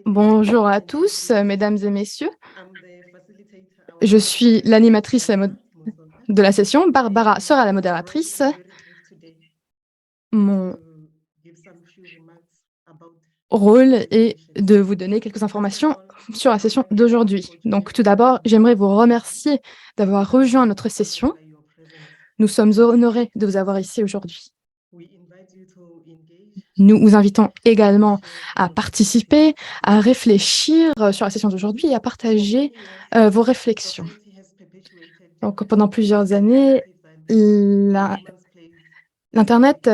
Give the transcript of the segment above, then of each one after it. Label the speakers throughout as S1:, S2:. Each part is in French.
S1: Bonjour à tous, mesdames et messieurs. Je suis l'animatrice de la session. Barbara sera la modératrice. Mon rôle est de vous donner quelques informations sur la session d'aujourd'hui. Donc, tout d'abord, j'aimerais vous remercier d'avoir rejoint notre session. Nous sommes honorés de vous avoir ici aujourd'hui. Nous vous invitons également à participer, à réfléchir sur la session d'aujourd'hui et à partager vos réflexions. Donc, pendant plusieurs années, l'Internet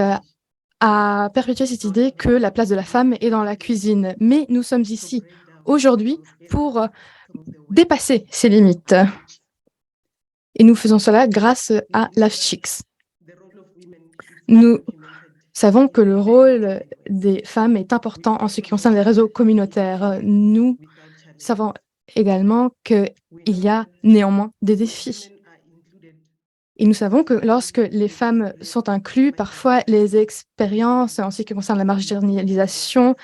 S1: a perpétué cette idée que la place de la femme est dans la cuisine. Mais nous sommes ici aujourd'hui pour dépasser ces limites. Et nous faisons cela grâce à LoveChicks. Nous savons que le rôle des femmes est important en ce qui concerne les réseaux communautaires. Nous savons également qu'il y a néanmoins des défis. Et nous savons que lorsque les femmes sont incluses, parfois les expériences en ce qui concerne la marginalisation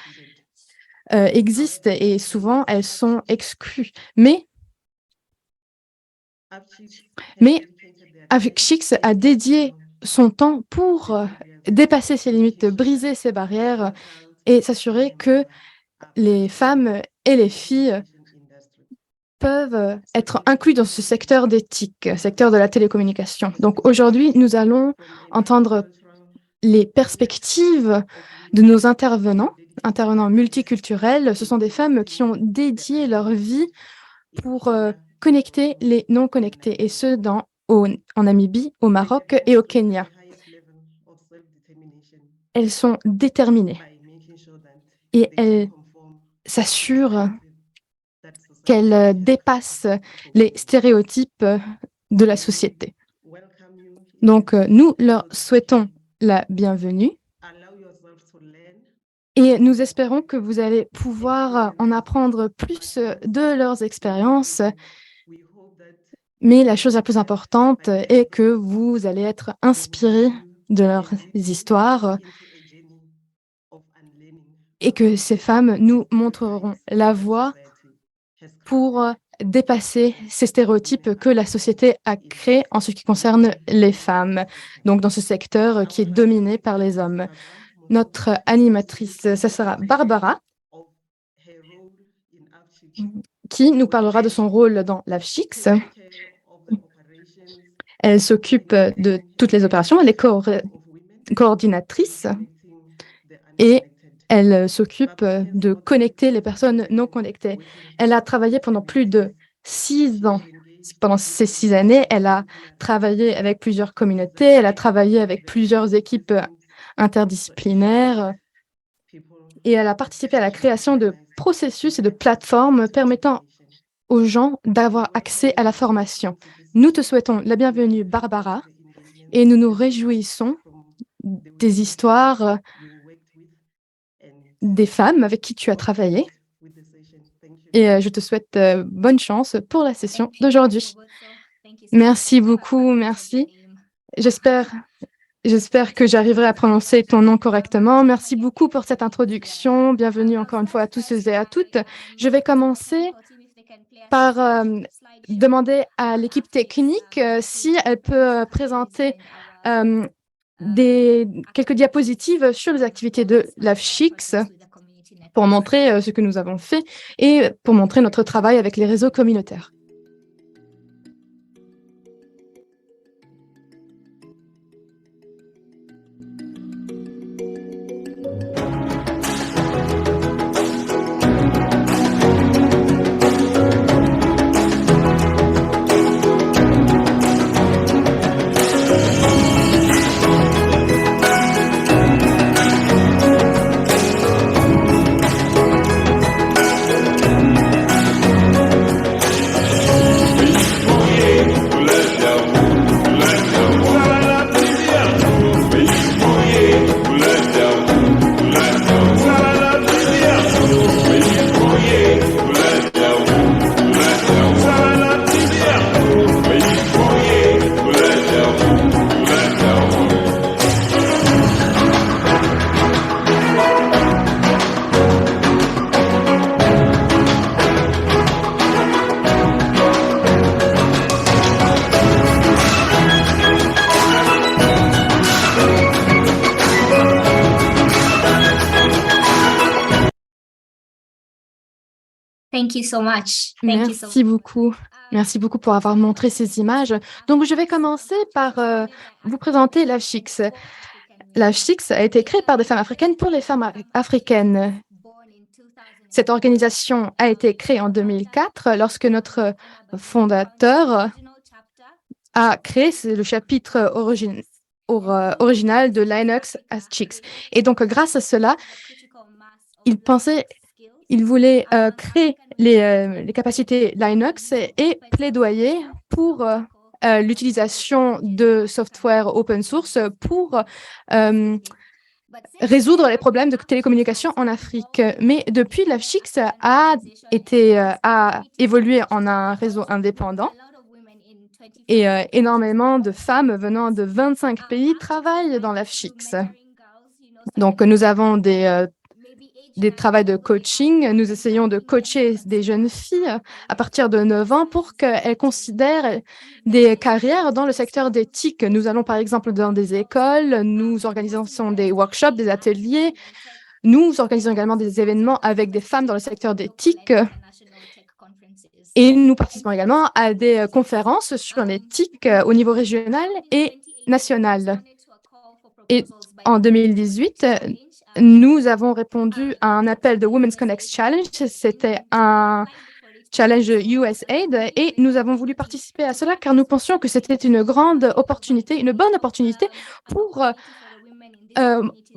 S1: existent et souvent elles sont exclues. Mais avec Chicks a dédié son temps pour dépasser ces limites, briser ces barrières et s'assurer que les femmes et les filles peuvent être inclus dans ce secteur d'éthique, secteur de la télécommunication. Donc aujourd'hui, nous allons entendre les perspectives de nos intervenants multiculturels. Ce sont des femmes qui ont dédié leur vie pour connecter les non-connectés, et ce, en Namibie, au Maroc et au Kenya. Elles sont déterminées et elles s'assurent qu'elles dépassent les stéréotypes de la société. Donc, nous leur souhaitons la bienvenue et nous espérons que vous allez pouvoir en apprendre plus de leurs expériences. Mais la chose la plus importante est que vous allez être inspirés de leurs histoires et que ces femmes nous montreront la voie pour dépasser ces stéréotypes que la société a créés en ce qui concerne les femmes, donc dans ce secteur qui est dominé par les hommes. Notre animatrice, ça sera Barbara, qui nous parlera de son rôle dans LoveChicks. Elle s'occupe de toutes les opérations, elle est coordinatrice et elle s'occupe de connecter les personnes non connectées. Elle a travaillé pendant plus de 6 ans. Pendant ces 6 années, elle a travaillé avec plusieurs communautés, elle a travaillé avec plusieurs équipes interdisciplinaires et elle a participé à la création de processus et de plateformes permettant aux gens d'avoir accès à la formation. Nous te souhaitons la bienvenue, Barbara, et nous nous réjouissons des histoires des femmes avec qui tu as travaillé. Et je te souhaite bonne chance pour la session d'aujourd'hui. Merci beaucoup, merci. J'espère que j'arriverai à prononcer ton nom correctement. Merci beaucoup pour cette introduction. Bienvenue encore une fois à tous et à toutes. Je vais commencer par demander à l'équipe technique si elle peut présenter quelques diapositives sur les activités de LoveChicks pour montrer ce que nous avons fait et pour montrer notre travail avec les réseaux communautaires.
S2: Thank you so much. Thank you so
S1: Merci beaucoup. Merci beaucoup pour avoir montré ces images. Donc, je vais commencer par vous présenter l'AFCHICS. L'AFCHICS a été créée par des femmes africaines pour les femmes africaines. Cette organisation a été créée en 2004 lorsque notre fondateur a créé le chapitre original de Linux as Chicks. Et donc, grâce à cela, il voulait créer les capacités Linux et plaidoyer pour l'utilisation de software open source pour résoudre les problèmes de télécommunication en Afrique. Mais depuis, l'AFCHICS a évolué en un réseau indépendant et énormément de femmes venant de 25 pays travaillent dans l'AFCHICS. Donc, nous avons des travaux de coaching. Nous essayons de coacher des jeunes filles à partir de 9 ans pour qu'elles considèrent des carrières dans le secteur des TIC. Nous allons par exemple dans des écoles, nous organisons des workshops, des ateliers. Nous organisons également des événements avec des femmes dans le secteur des TIC. Et nous participons également à des conférences sur les TIC au niveau régional et national. Et en 2018, nous avons répondu à un appel de Women's Connect Challenge. C'était un challenge USAID et nous avons voulu participer à cela car nous pensions que c'était une bonne opportunité pour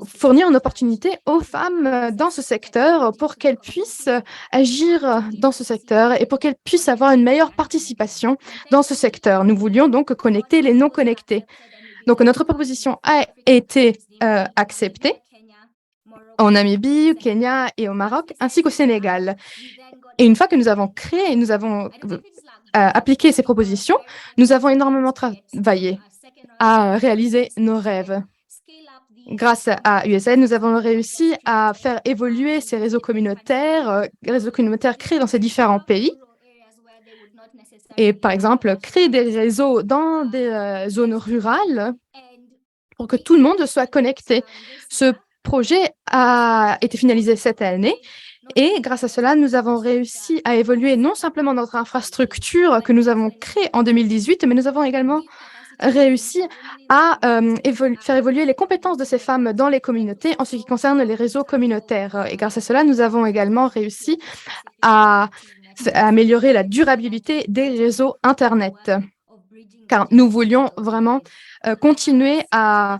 S1: fournir une opportunité aux femmes dans ce secteur pour qu'elles puissent agir dans ce secteur et pour qu'elles puissent avoir une meilleure participation dans ce secteur. Nous voulions donc connecter les non connectés. Donc, notre proposition a été acceptée en Namibie, au Kenya et au Maroc, ainsi qu'au Sénégal. Et une fois que nous avons créé, nous avons appliqué ces propositions, nous avons énormément travaillé à réaliser nos rêves. Grâce à USAID, nous avons réussi à faire évoluer ces réseaux communautaires créés dans ces différents pays. Et par exemple, créer des réseaux dans des zones rurales pour que tout le monde soit connecté. Ce projet a été finalisé cette année et grâce à cela, nous avons réussi à évoluer non simplement notre infrastructure que nous avons créée en 2018, mais nous avons également réussi à faire évoluer les compétences de ces femmes dans les communautés en ce qui concerne les réseaux communautaires. Et grâce à cela, nous avons également réussi à améliorer la durabilité des réseaux Internet, car nous voulions vraiment continuer à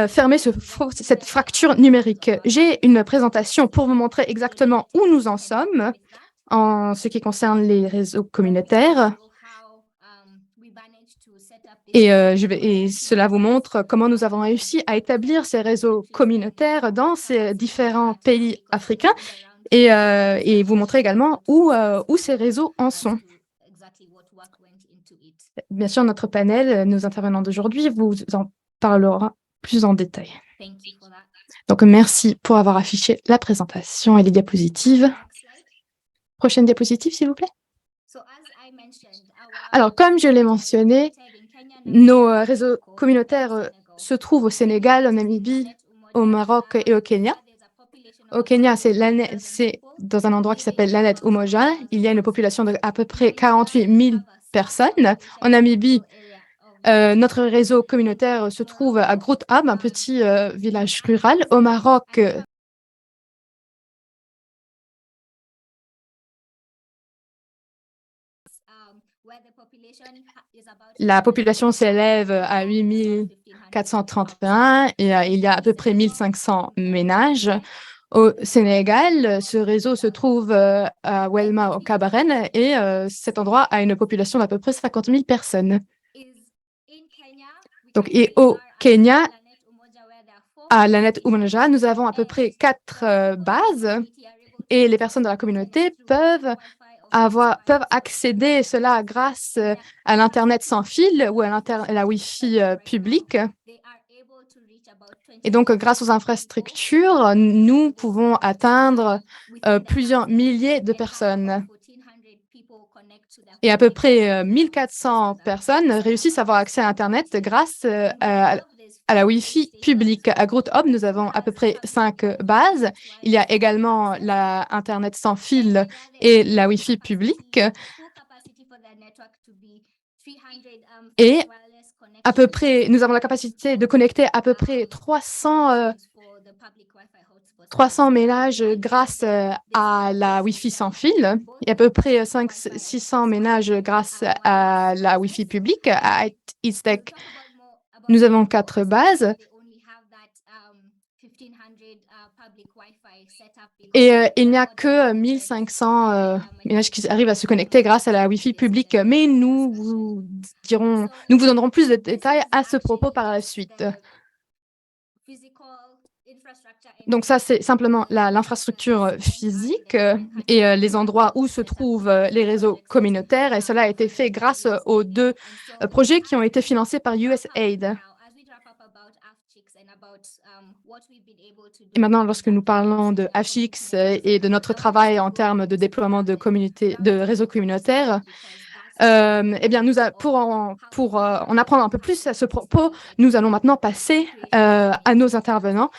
S1: fermer cette fracture numérique. J'ai une présentation pour vous montrer exactement où nous en sommes en ce qui concerne les réseaux communautaires. Et cela vous montre comment nous avons réussi à établir ces réseaux communautaires dans ces différents pays africains et vous montrer également où ces réseaux en sont. Bien sûr, notre panel, nos intervenants d'aujourd'hui, vous en parlera plus en détail. Donc, merci pour avoir affiché la présentation et les diapositives. Prochaine diapositive, s'il vous plaît. Alors, comme je l'ai mentionné, nos réseaux communautaires se trouvent au Sénégal, en Namibie, au Maroc et au Kenya. Au Kenya, c'est dans un endroit qui s'appelle Lanet Umoja. Il y a une population d'à peu près 48 000 personnes. En Namibie, notre réseau communautaire se trouve à Groot Ab, un petit village rural. Au Maroc, la population s'élève à 8 431 et il y a à peu près 1 500 ménages. Au Sénégal, ce réseau se trouve à Welma, au Cabarène, et cet endroit a une population d'à peu près 50 000 personnes. Donc, et au Kenya, à Lanet Umoja, nous avons à peu près 4 bases et les personnes de la communauté peuvent accéder à cela grâce à l'Internet sans fil ou à la Wi-Fi publique. Et donc, grâce aux infrastructures, nous pouvons atteindre plusieurs milliers de personnes. Et à peu près 1 400 personnes réussissent à avoir accès à Internet grâce à la Wi-Fi publique. À Groot Hub, nous avons à peu près 5 bases. Il y a également la Internet sans fil et la Wi-Fi publique. Et à peu près, nous avons la capacité de connecter à peu près 300 ménages grâce à la Wi-Fi sans fil et à peu près 600 ménages grâce à la Wi-Fi publique. À EastTech, nous avons 4 bases. Et il n'y a que 1500 ménages qui arrivent à se connecter grâce à la Wi-Fi publique. Mais nous vous donnerons plus de détails à ce propos par la suite. Donc ça, c'est simplement l'infrastructure physique et les endroits où se trouvent les réseaux communautaires. Et cela a été fait grâce aux 2 projets qui ont été financés par USAID. Et maintenant, lorsque nous parlons de HX et de notre travail en termes de déploiement de réseaux communautaires, eh bien, pour en apprendre un peu plus à ce propos, nous allons maintenant passer à nos intervenants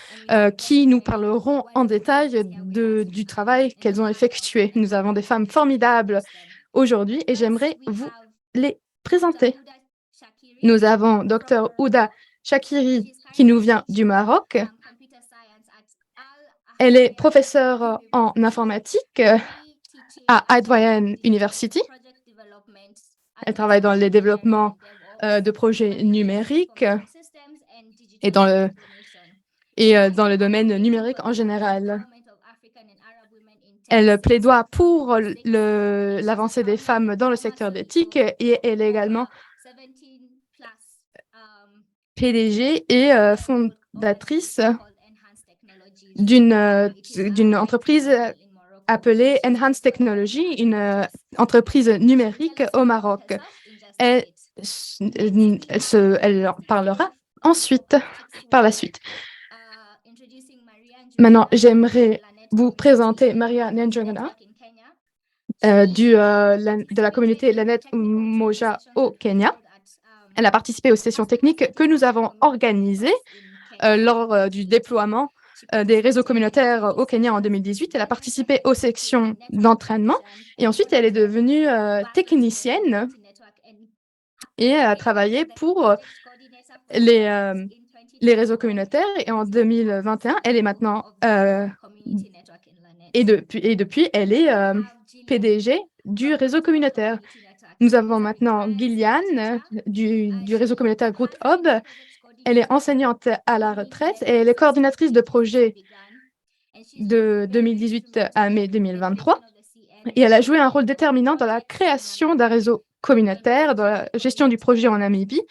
S1: qui nous parleront en détail du travail qu'elles ont effectué. Nous avons des femmes formidables aujourd'hui et j'aimerais vous les présenter. Nous avons Dr Ouda Shakiri qui nous vient du Maroc. Elle est professeure en informatique à Adwayan University. Elle travaille dans les développements de projets numériques et dans le domaine numérique en général. Elle plaidoie pour l'avancée des femmes dans le secteur d'éthique et elle est également PDG et fondatrice d'une entreprise appelée Enhanced Technology, une entreprise numérique au Maroc. Elle en parlera par la suite. Maintenant, j'aimerais vous présenter Maria Nyanjungana de la communauté Lanet Moja au Kenya. Elle a participé aux sessions techniques que nous avons organisées lors du déploiement des réseaux communautaires au Kenya en 2018. Elle a participé aux sections d'entraînement et ensuite elle est devenue technicienne et elle a travaillé pour les réseaux communautaires. Et en 2021, elle est maintenant et depuis, elle est PDG du réseau communautaire. Nous avons maintenant Gillian du réseau communautaire Groot Hub. Elle est enseignante à la retraite et elle est coordinatrice de projet de 2018 à mai 2023. Et elle a joué un rôle déterminant dans la création d'un réseau communautaire, dans la gestion du projet en Namibie.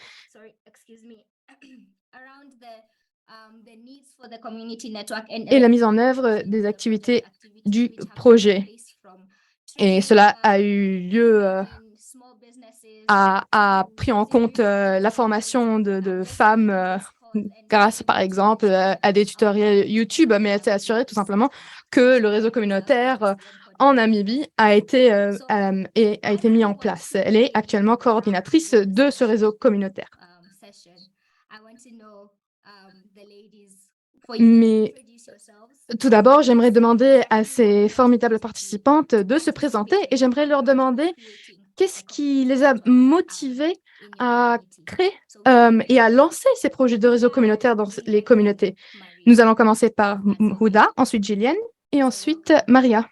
S1: Et la mise en œuvre des activités du projet. Et cela a eu lieu, a pris en compte la formation de femmes grâce, par exemple, à des tutoriels YouTube, mais elle s'est assurée tout simplement que le réseau communautaire en Namibie a été mis en place. Elle est actuellement coordinatrice de ce réseau communautaire. Mais tout d'abord, j'aimerais demander à ces formidables participantes de se présenter et j'aimerais leur demander qu'est-ce qui les a motivées à créer et à lancer ces projets de réseau communautaire dans les communautés. Nous allons commencer par Houda, ensuite Gillian et ensuite Maria.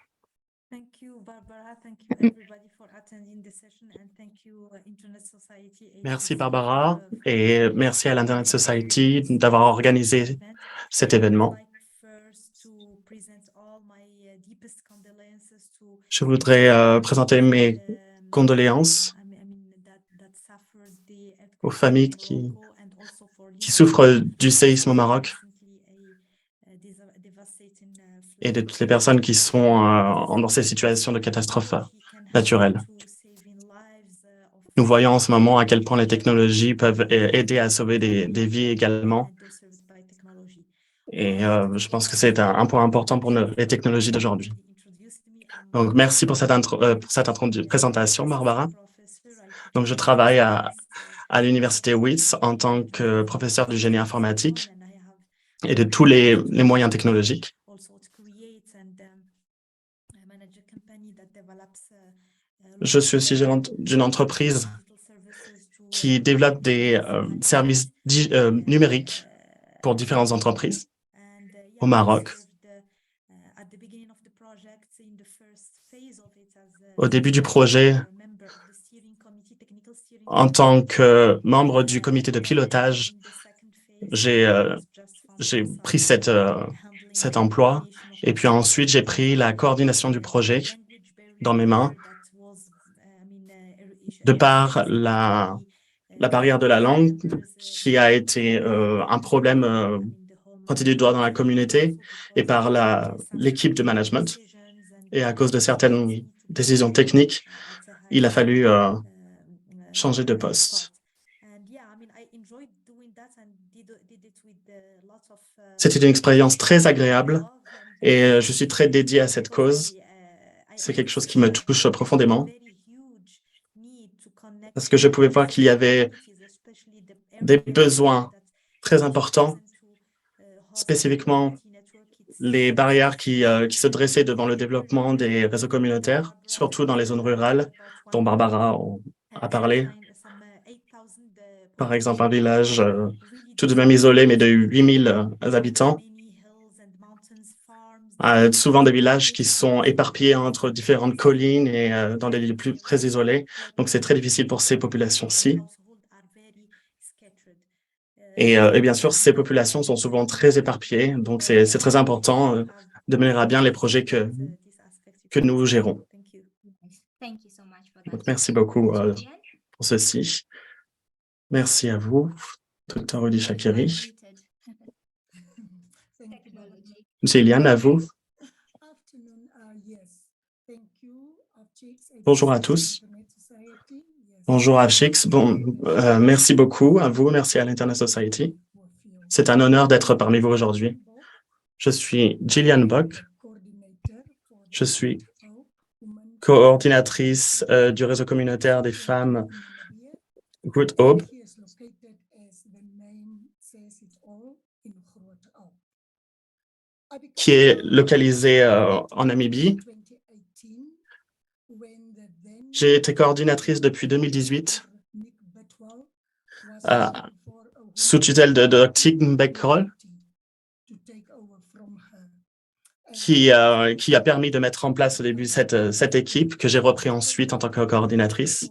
S3: Merci Barbara et merci à l'Internet Society d'avoir organisé cet événement. Je voudrais présenter mes condoléances aux familles qui souffrent du séisme au Maroc et de toutes les personnes qui sont dans ces situations de catastrophe naturelle. Nous voyons en ce moment à quel point les technologies peuvent aider à sauver des vies également. Et je pense que c'est un point important pour les technologies d'aujourd'hui. Donc, merci pour cette présentation, Barbara. Donc, je travaille à à l'université WITS en tant que professeur du génie informatique et de tous les moyens technologiques. Je suis aussi gérante d'une entreprise qui développe des services numériques pour différentes entreprises au Maroc. Au début du projet, en tant que membre du comité de pilotage, j'ai pris cet emploi et puis ensuite j'ai pris la coordination du projet dans mes mains de par la barrière de la langue qui a été un problème pointé du doigt dans la communauté et par l'équipe de management. Et à cause de certaines décisions techniques, il a fallu changer de poste. C'était une expérience très agréable et je suis très dédié à cette cause. C'est quelque chose qui me touche profondément parce que je pouvais voir qu'il y avait des besoins très importants, spécifiquement les barrières qui se dressaient devant le développement des réseaux communautaires, surtout dans les zones rurales, dont Barbara a parlé. Par exemple, un village tout de même isolé, mais de 8000 habitants. Souvent des villages qui sont éparpillés entre différentes collines et dans des lieux très isolés. Donc, c'est très difficile pour ces populations-ci. Et bien sûr, ces populations sont souvent très éparpillées. Donc, c'est très important de mener à bien les projets que nous gérons. Donc, merci beaucoup pour ceci. Merci à vous, Dr. Rudy Shakeri. Gillian, à vous. Bonjour à tous. Bonjour à Chix. Merci beaucoup à vous, merci à l'Internet Society. C'est un honneur d'être parmi vous aujourd'hui. Je suis Gillian Bock. Je suis coordinatrice du réseau communautaire des femmes Good Hope, qui est localisé en Namibie. J'ai été coordinatrice depuis 2018 sous tutelle de Dr. Tig Mbekol, qui a permis de mettre en place au début cette équipe que j'ai repris ensuite en tant que coordinatrice.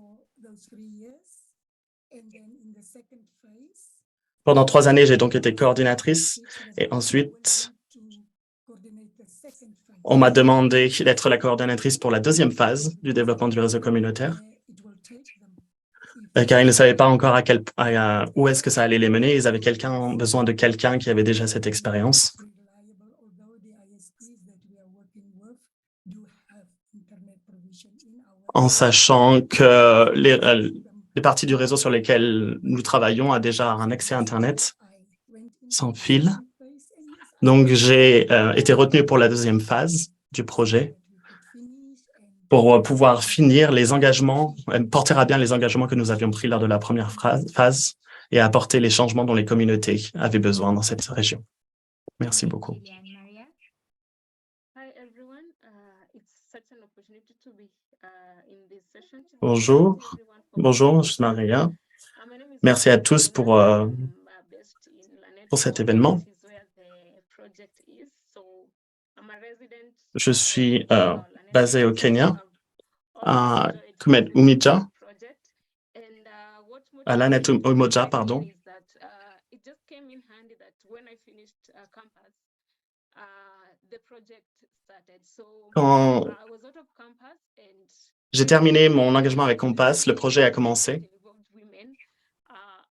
S3: Pendant 3 années, j'ai donc été coordinatrice et ensuite, on m'a demandé d'être la coordinatrice pour la deuxième phase du développement du réseau communautaire, car ils ne savaient pas encore où est-ce que ça allait les mener. Ils avaient besoin de quelqu'un qui avait déjà cette expérience. En sachant que les parties du réseau sur lesquelles nous travaillons a déjà un accès à Internet sans fil. Donc, j'ai été retenu pour la deuxième phase du projet pour pouvoir finir les engagements, porter à bien les engagements que nous avions pris lors de la première phase et apporter les changements dont les communautés avaient besoin dans cette région. Merci beaucoup. Bonjour. Bonjour, je suis Maria. Merci à tous pour cet événement. Je suis basé au Kenya, à Kumet Umija, à Lanet Umoja, pardon. Quand j'ai terminé mon engagement avec Compass, le projet a commencé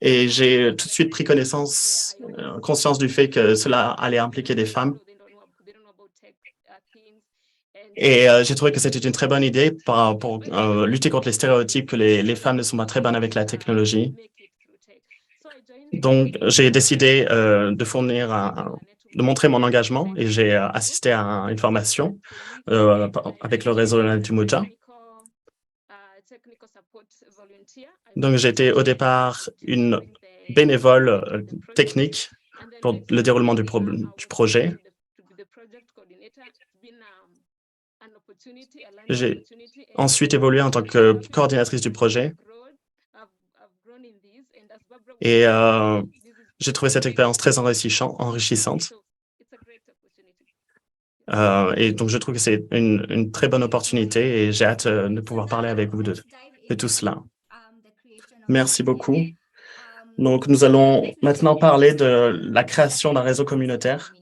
S3: et j'ai tout de suite pris conscience du fait que cela allait impliquer des femmes. Et j'ai trouvé que c'était une très bonne idée pour lutter contre les stéréotypes que les femmes ne sont pas très bonnes avec la technologie. Donc, j'ai décidé de montrer mon engagement et j'ai assisté à une formation avec le réseau du Moja. Donc, j'étais au départ une bénévole technique pour le déroulement du projet. J'ai ensuite évolué en tant que coordinatrice du projet et j'ai trouvé cette expérience très enrichissante. Et donc, je trouve que c'est une très bonne opportunité et j'ai hâte de pouvoir parler avec vous de tout cela. Merci beaucoup. Donc, nous allons maintenant parler de la création d'un réseau communautaire.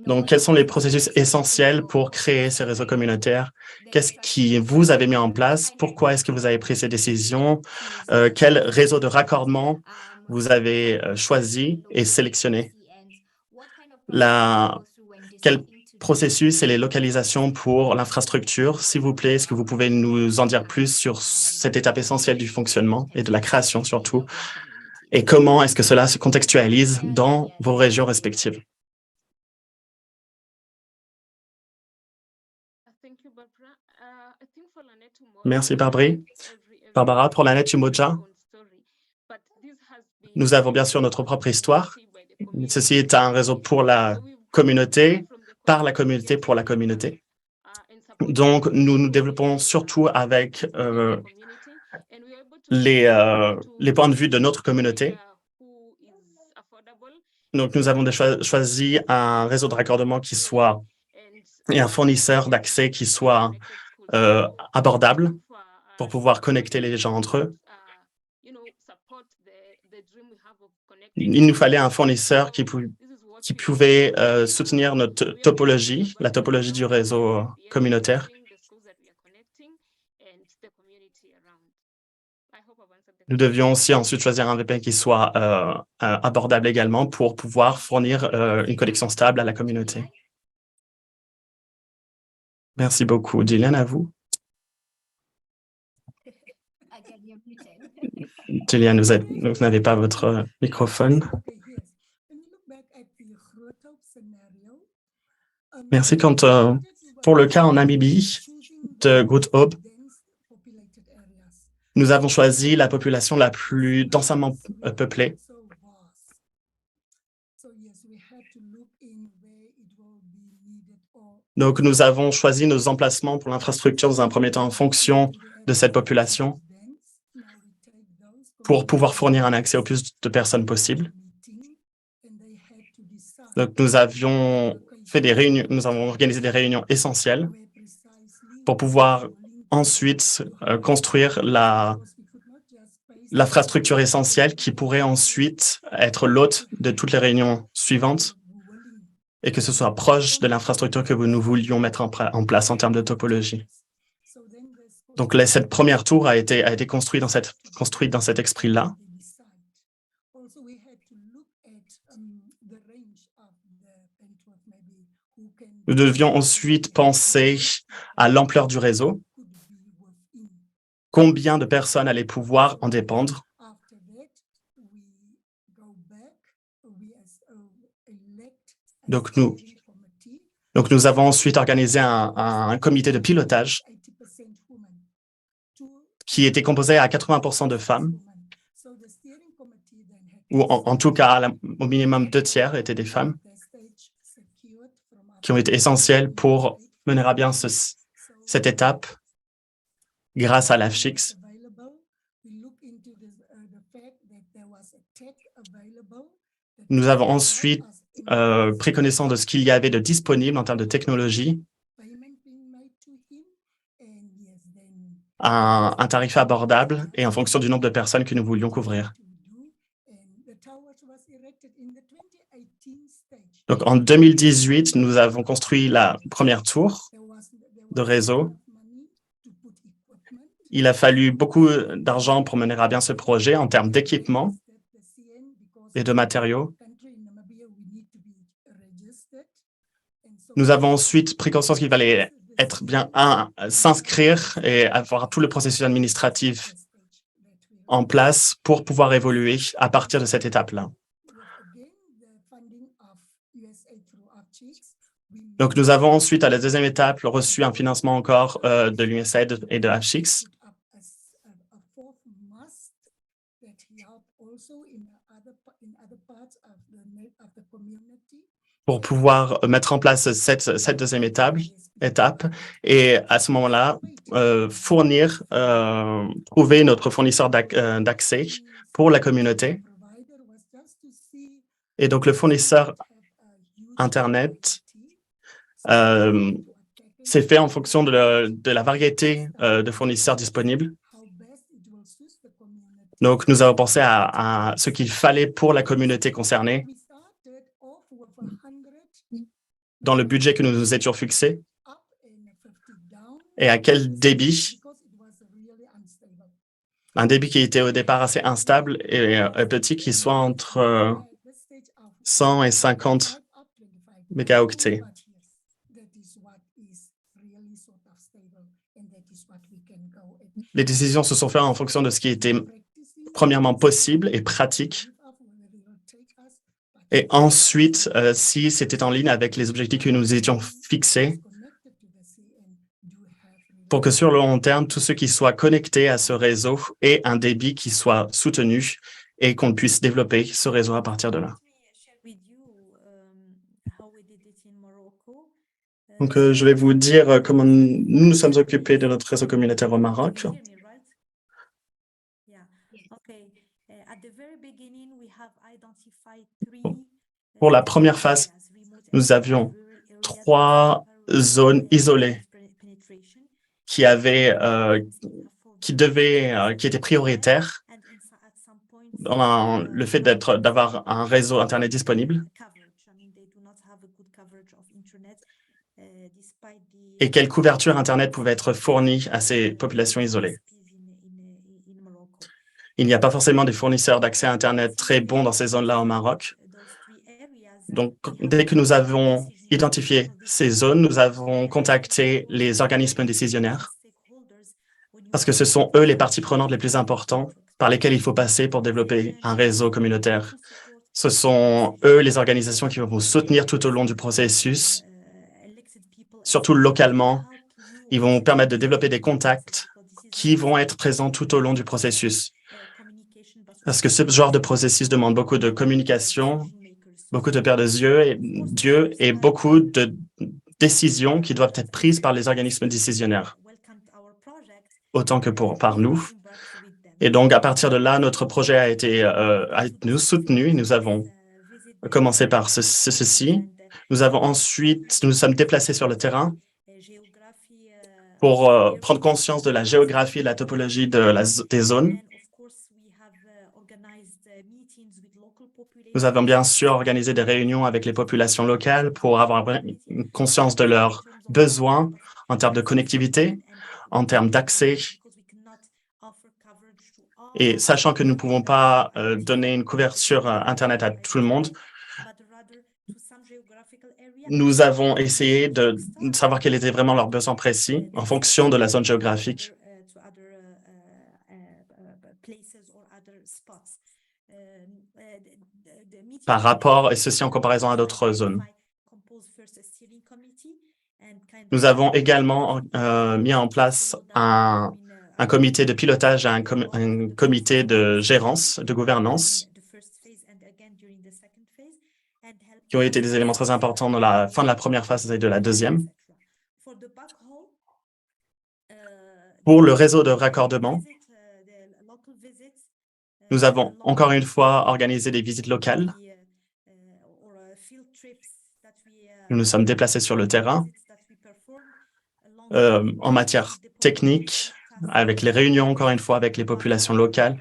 S3: Donc, quels sont les processus essentiels pour créer ces réseaux communautaires? Qu'est-ce que vous avez mis en place? Pourquoi est-ce que vous avez pris ces décisions? Quel réseau de raccordement vous avez choisi et sélectionné? Quel processus et les localisations pour l'infrastructure? S'il vous plaît, est-ce que vous pouvez nous en dire plus sur cette étape essentielle du fonctionnement et de la création surtout? Et comment est-ce que cela se contextualise dans vos régions respectives? Merci, Barbara. Pour l'Annette Umoja, nous avons bien sûr notre propre histoire. Ceci est un réseau pour la communauté, par la communauté, pour la communauté. Donc, nous nous développons surtout avec les points de vue de notre communauté. Donc, nous avons choisi un réseau de raccordement qui soit et un fournisseur d'accès qui soit abordable pour pouvoir connecter les gens entre eux. Il nous fallait un fournisseur qui pouvait soutenir notre topologie, la topologie du réseau communautaire. Nous devions aussi ensuite choisir un VPN qui soit abordable également pour pouvoir fournir une connexion stable à la communauté. Merci beaucoup. Gillian, à vous. Gillian, vous n'avez pas votre microphone. Merci. Pour le cas en Namibie de Groot Hope, nous avons choisi la population la plus densément peuplée. Donc, nous avons choisi nos emplacements pour l'infrastructure dans un premier temps en fonction de cette population pour pouvoir fournir un accès au plus de personnes possible. Donc, nous avons organisé des réunions essentielles pour pouvoir ensuite construire l'infrastructure essentielle qui pourrait ensuite être l'hôte de toutes les réunions suivantes et que ce soit proche de l'infrastructure que nous voulions mettre en place en termes de topologie. Donc, cette première tour a été construite dans cet esprit-là. Nous devions ensuite penser à l'ampleur du réseau. Combien de personnes allaient pouvoir en dépendre? Donc, nous avons ensuite organisé un comité de pilotage qui était composé à 80% de femmes, ou en tout cas, au minimum 2 tiers étaient des femmes, qui ont été essentielles pour mener à bien cette étape grâce à l'AFSHIX. Nous avons ensuite pris connaissance de ce qu'il y avait de disponible en termes de technologie, un tarif abordable et en fonction du nombre de personnes que nous voulions couvrir. Donc, en 2018, nous avons construit la première tour de réseau. Il a fallu beaucoup d'argent pour mener à bien ce projet en termes d'équipement et de matériaux. Nous avons ensuite pris conscience qu'il fallait être bien s'inscrire et avoir tout le processus administratif en place pour pouvoir évoluer à partir de cette étape-là. Donc, nous avons ensuite, à la deuxième étape, reçu un financement encore de l'USAID et de AFSHIX. pour pouvoir mettre en place cette deuxième étape et à ce moment-là, trouver notre fournisseur d'accès pour la communauté. Et donc, le fournisseur Internet c'est fait en fonction de la variété de fournisseurs disponibles. Donc, nous avons pensé à ce qu'il fallait pour la communauté concernée dans le budget que nous nous étions fixés et à quel débit. Un débit qui était au départ assez instable et petit, qui soit entre 100 et 50 mégaoctets. Les décisions se sont faites en fonction de ce qui était premièrement possible et pratique, et ensuite, si c'était en ligne avec les objectifs que nous étions fixés, pour que sur le long terme, tous ceux qui soient connectés à ce réseau aient un débit qui soit soutenu et qu'on puisse développer ce réseau à partir de là. Donc, je vais vous dire comment nous nous sommes occupés de notre réseau communautaire au Maroc. Pour la première phase, nous avions 3 zones isolées qui étaient prioritaires dans le fait d'avoir un réseau Internet disponible et quelle couverture Internet pouvait être fournie à ces populations isolées. Il n'y a pas forcément des fournisseurs d'accès à Internet très bons dans ces zones-là au Maroc. Donc, dès que nous avons identifié ces zones, nous avons contacté les organismes décisionnaires parce que ce sont eux les parties prenantes les plus importantes par lesquelles il faut passer pour développer un réseau communautaire. Ce sont eux les organisations qui vont vous soutenir tout au long du processus, surtout localement. Ils vont vous permettre de développer des contacts qui vont être présents tout au long du processus. Parce que ce genre de processus demande beaucoup de communication, beaucoup de paires de yeux et beaucoup de décisions qui doivent être prises par les organismes décisionnaires, autant que par nous. Et donc, à partir de là, notre projet a été nous soutenu. Nous avons commencé par ceci. Nous avons ensuite, nous nous sommes déplacés sur le terrain pour prendre conscience de la géographie et de la topologie des zones. Nous avons bien sûr organisé des réunions avec les populations locales pour avoir une conscience de leurs besoins en termes de connectivité, en termes d'accès. Et sachant que nous ne pouvons pas donner une couverture Internet à tout le monde, nous avons essayé de savoir quels étaient vraiment leurs besoins précis en fonction de la zone géographique. Par rapport, et ceci en comparaison à d'autres zones. Nous avons également mis en place un comité de pilotage et un comité de gérance, de gouvernance, qui ont été des éléments très importants dans la fin de la première phase et de la deuxième. Pour le réseau de raccordement, nous avons encore une fois organisé des visites locales. Nous nous sommes déplacés sur le terrain en matière technique, avec les réunions, encore une fois, avec les populations locales,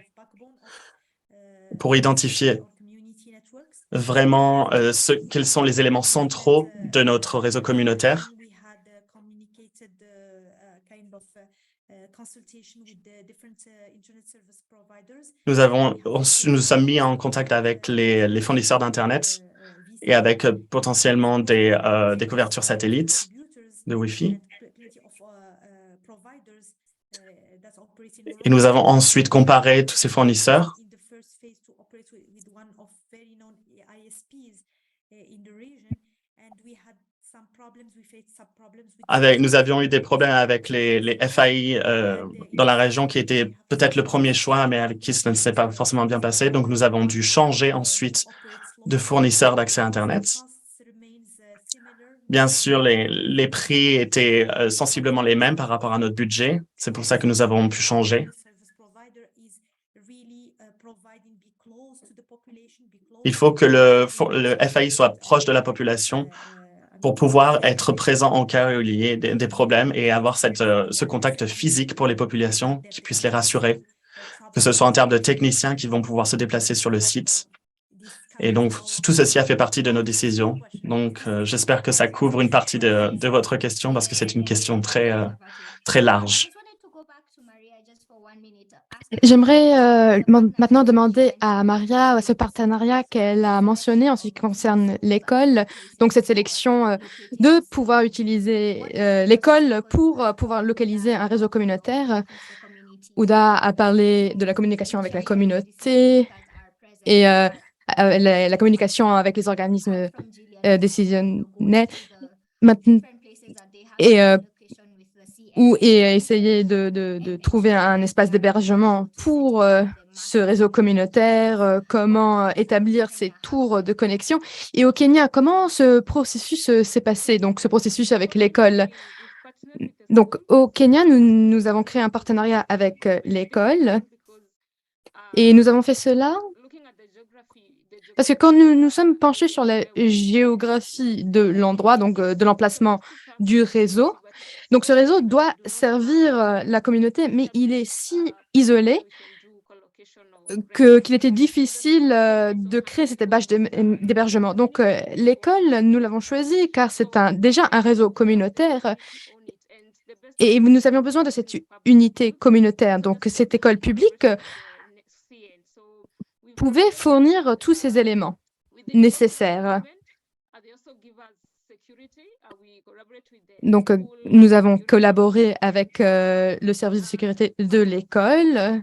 S3: pour identifier vraiment quels sont les éléments centraux de notre réseau communautaire. Nous sommes mis en contact avec les fournisseurs d'Internet et avec potentiellement des couvertures satellites de Wi-Fi. Et nous avons ensuite comparé tous ces fournisseurs. Nous avions eu des problèmes avec les FAI dans la région qui était peut-être le premier choix, mais avec qui ça ne s'est pas forcément bien passé. Donc, nous avons dû changer ensuite de fournisseur d'accès Internet. Bien sûr, les prix étaient sensiblement les mêmes par rapport à notre budget. C'est pour ça que nous avons pu changer. Il faut que le FAI soit proche de la population pour pouvoir être présent en cas où il y ait des problèmes et avoir ce contact physique pour les populations qui puisse les rassurer, que ce soit en termes de techniciens qui vont pouvoir se déplacer sur le site. Et donc, tout ceci a fait partie de nos décisions. Donc, j'espère que ça couvre une partie de votre question parce que c'est une question très, très large.
S1: J'aimerais maintenant demander à Maria ce partenariat qu'elle a mentionné en ce qui concerne l'école, donc cette sélection de pouvoir utiliser l'école pour pouvoir localiser un réseau communautaire. Ouda a parlé de la communication avec la communauté et la communication avec les organismes décisionnels et essayer de trouver un espace d'hébergement pour ce réseau communautaire, comment établir ces tours de connexion. Et au Kenya, comment ce processus s'est passé, donc ce processus avec l'école? Donc, au Kenya, nous avons créé un partenariat avec l'école et nous avons fait cela parce que quand nous nous sommes penchés sur la géographie de l'endroit, donc de l'emplacement du réseau, donc ce réseau doit servir la communauté, mais il est si isolé qu'il était difficile de créer cette bâche d'hébergement. Donc l'école, nous l'avons choisi car c'est déjà un réseau communautaire et nous avions besoin de cette unité communautaire. Donc cette école publique pouvait fournir tous ces éléments nécessaires. Donc, nous avons collaboré avec le service de sécurité de l'école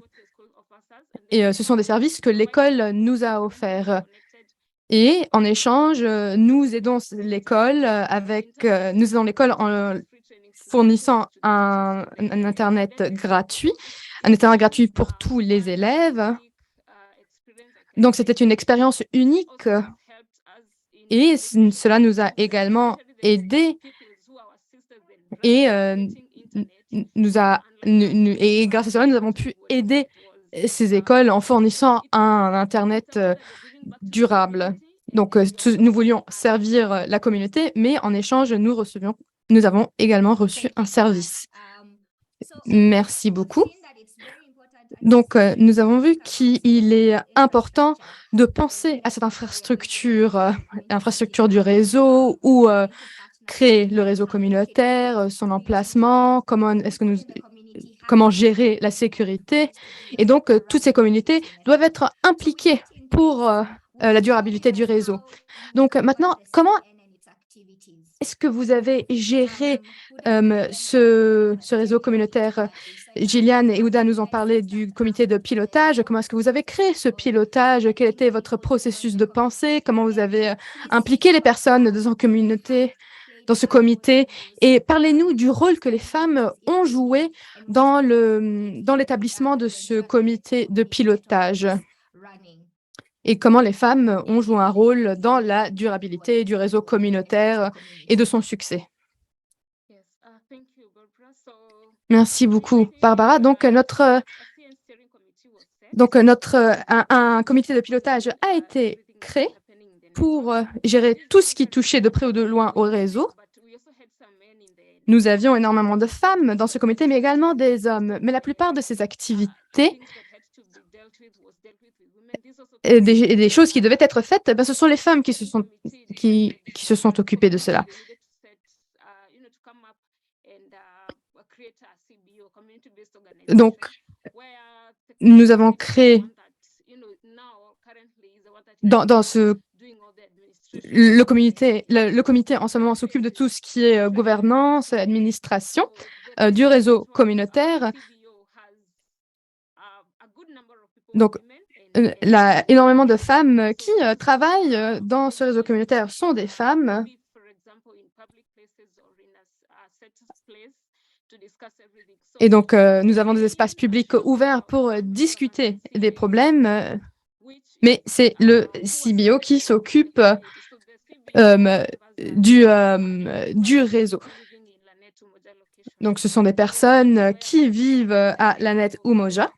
S1: et ce sont des services que l'école nous a offerts. Et en échange, nous aidons l'école en fournissant un Internet gratuit, un Internet gratuit pour tous les élèves. Donc, c'était une expérience unique et cela nous a également aidés et grâce à cela, nous avons pu aider ces écoles en fournissant un Internet durable. Donc, nous voulions servir la communauté, mais en échange, nous avons également reçu un service. Merci beaucoup. Donc, nous avons vu qu'il est important de penser à cette infrastructure du réseau ou créer le réseau communautaire, son emplacement, comment gérer la sécurité. Et donc, toutes ces communautés doivent être impliquées pour la durabilité du réseau. Donc, maintenant, comment est-ce que vous avez géré ce réseau communautaire? Gillian et Ouda nous ont parlé du comité de pilotage. Comment est-ce que vous avez créé ce pilotage? Quel était votre processus de pensée? Comment vous avez impliqué les personnes dans ce comité? Et parlez-nous du rôle que les femmes ont joué dans l'établissement de ce comité de pilotage et comment les femmes ont joué un rôle dans la durabilité du réseau communautaire et de son succès. Merci beaucoup, Barbara. Donc, un comité de pilotage a été créé pour gérer tout ce qui touchait de près ou de loin au réseau. Nous avions énormément de femmes dans ce comité, mais également des hommes. Mais la plupart de ces activités et des choses qui devaient être faites, ce sont les femmes qui se sont occupées de cela. Donc, nous avons créé le comité en ce moment s'occupe de tout ce qui est gouvernance, administration du réseau communautaire. Donc, énormément de femmes qui travaillent dans ce réseau communautaire sont des femmes. Et donc, nous avons des espaces publics ouverts pour discuter des problèmes, mais c'est le CBO qui s'occupe du réseau. Donc, ce sont des personnes qui vivent à Lanet Umoja.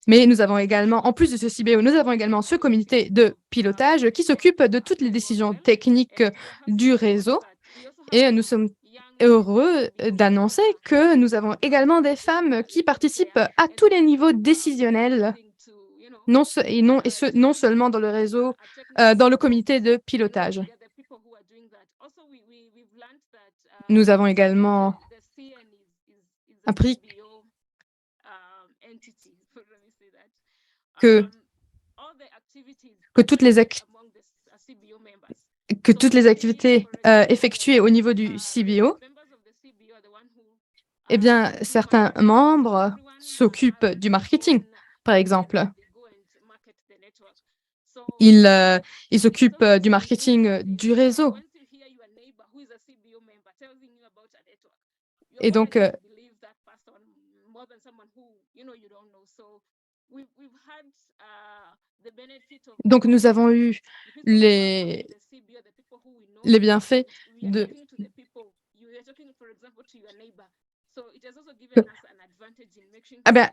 S1: Mais nous avons également, en plus de ce CBO, nous avons également ce comité de pilotage qui s'occupe de toutes les décisions techniques du réseau. Et nous sommes heureux d'annoncer que nous avons également des femmes qui participent à tous les niveaux décisionnels, non seulement dans le réseau, dans le comité de pilotage. Nous avons également appris que toutes les activités effectuées au niveau du CBO, eh bien, certains membres s'occupent du marketing, par exemple. Ils s'occupent du marketing du réseau. Et donc, nous avons eu les bienfaits de...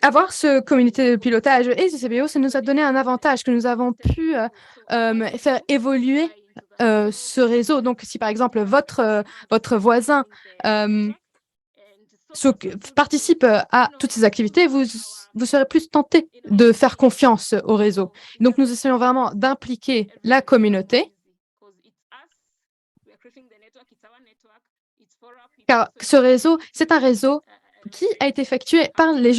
S1: avoir ce comité de pilotage et ce CBO, ça nous a donné un avantage que nous avons pu faire évoluer ce réseau. Donc, si par exemple votre voisin participe à toutes ces activités, vous serez plus tenté de faire confiance au réseau. Donc, nous essayons vraiment d'impliquer la communauté, car ce réseau, c'est un réseau qui a été effectué par les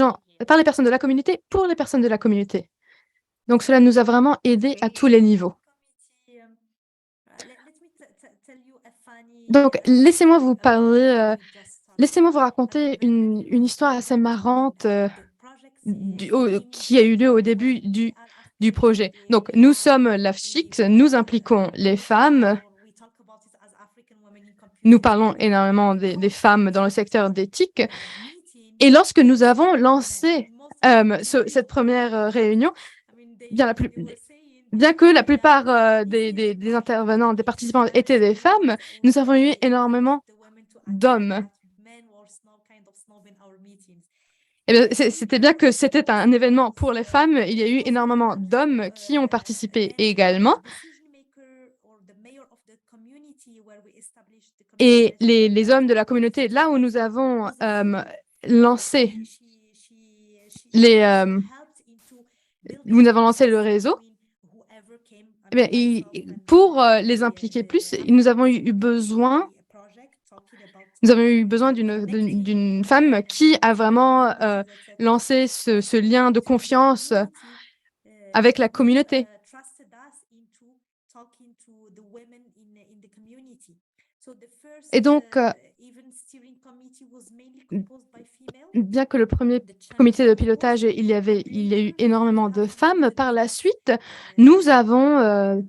S1: personnes de la communauté, pour les personnes de la communauté. Donc, cela nous a vraiment aidés à tous les niveaux. Donc, laissez-moi vous parler, laissez-moi vous raconter une histoire assez marrante qui a eu lieu au début du projet. Donc, nous sommes l'AFCHIC, nous impliquons les femmes. Nous parlons énormément des femmes dans le secteur d'éthique. Et lorsque nous avons lancé cette première réunion, bien que la plupart des intervenants, des participants étaient des femmes, nous avons eu énormément d'hommes. C'était bien que c'était un événement pour les femmes. Il y a eu énormément d'hommes qui ont participé également. Et les hommes de la communauté, là où nous avons lancé le réseau, pour les impliquer plus, nous avons eu besoin d'une femme qui a vraiment lancé ce lien de confiance avec la communauté. Et donc, bien que le premier comité de pilotage, il y a eu énormément de femmes, par la suite, nous avons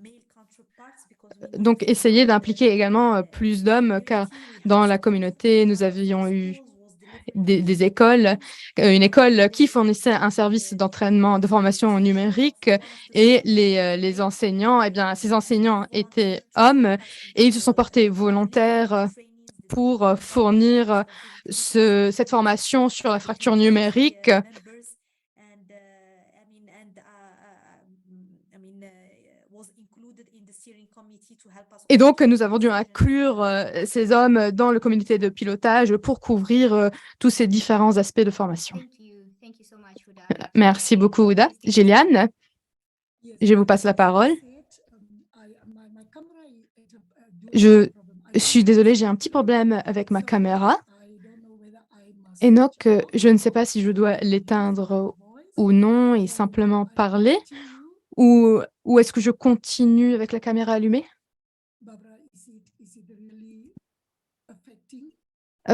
S1: donc essayé d'impliquer également plus d'hommes, car dans la communauté, nous avions eu des écoles, une école qui fournissait un service d'entraînement, de formation numérique, et les enseignants, ces enseignants étaient hommes et ils se sont portés volontaires pour fournir cette formation sur la fracture numérique. Et donc, nous avons dû inclure ces hommes dans le comité de pilotage pour couvrir tous ces différents aspects de formation. Merci beaucoup, Ouda. Gillian, je vous passe la parole. Je suis désolée, j'ai un petit problème avec ma caméra. Enoch, je ne sais pas si je dois l'éteindre ou non et simplement parler, ou est-ce que je continue avec la caméra allumée?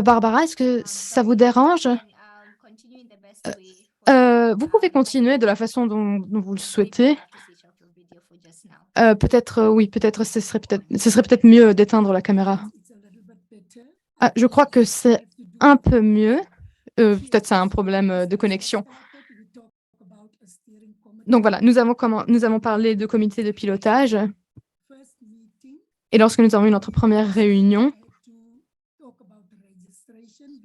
S1: Barbara, est-ce que ça vous dérange? Vous pouvez continuer de la façon dont vous le souhaitez. Peut-être, oui, peut-être ce serait peut-être mieux d'éteindre la caméra. Ah, je crois que c'est un peu mieux. Peut-être c'est un problème de connexion. Donc voilà, nous avons parlé de comité de pilotage et lorsque nous avons eu notre première réunion,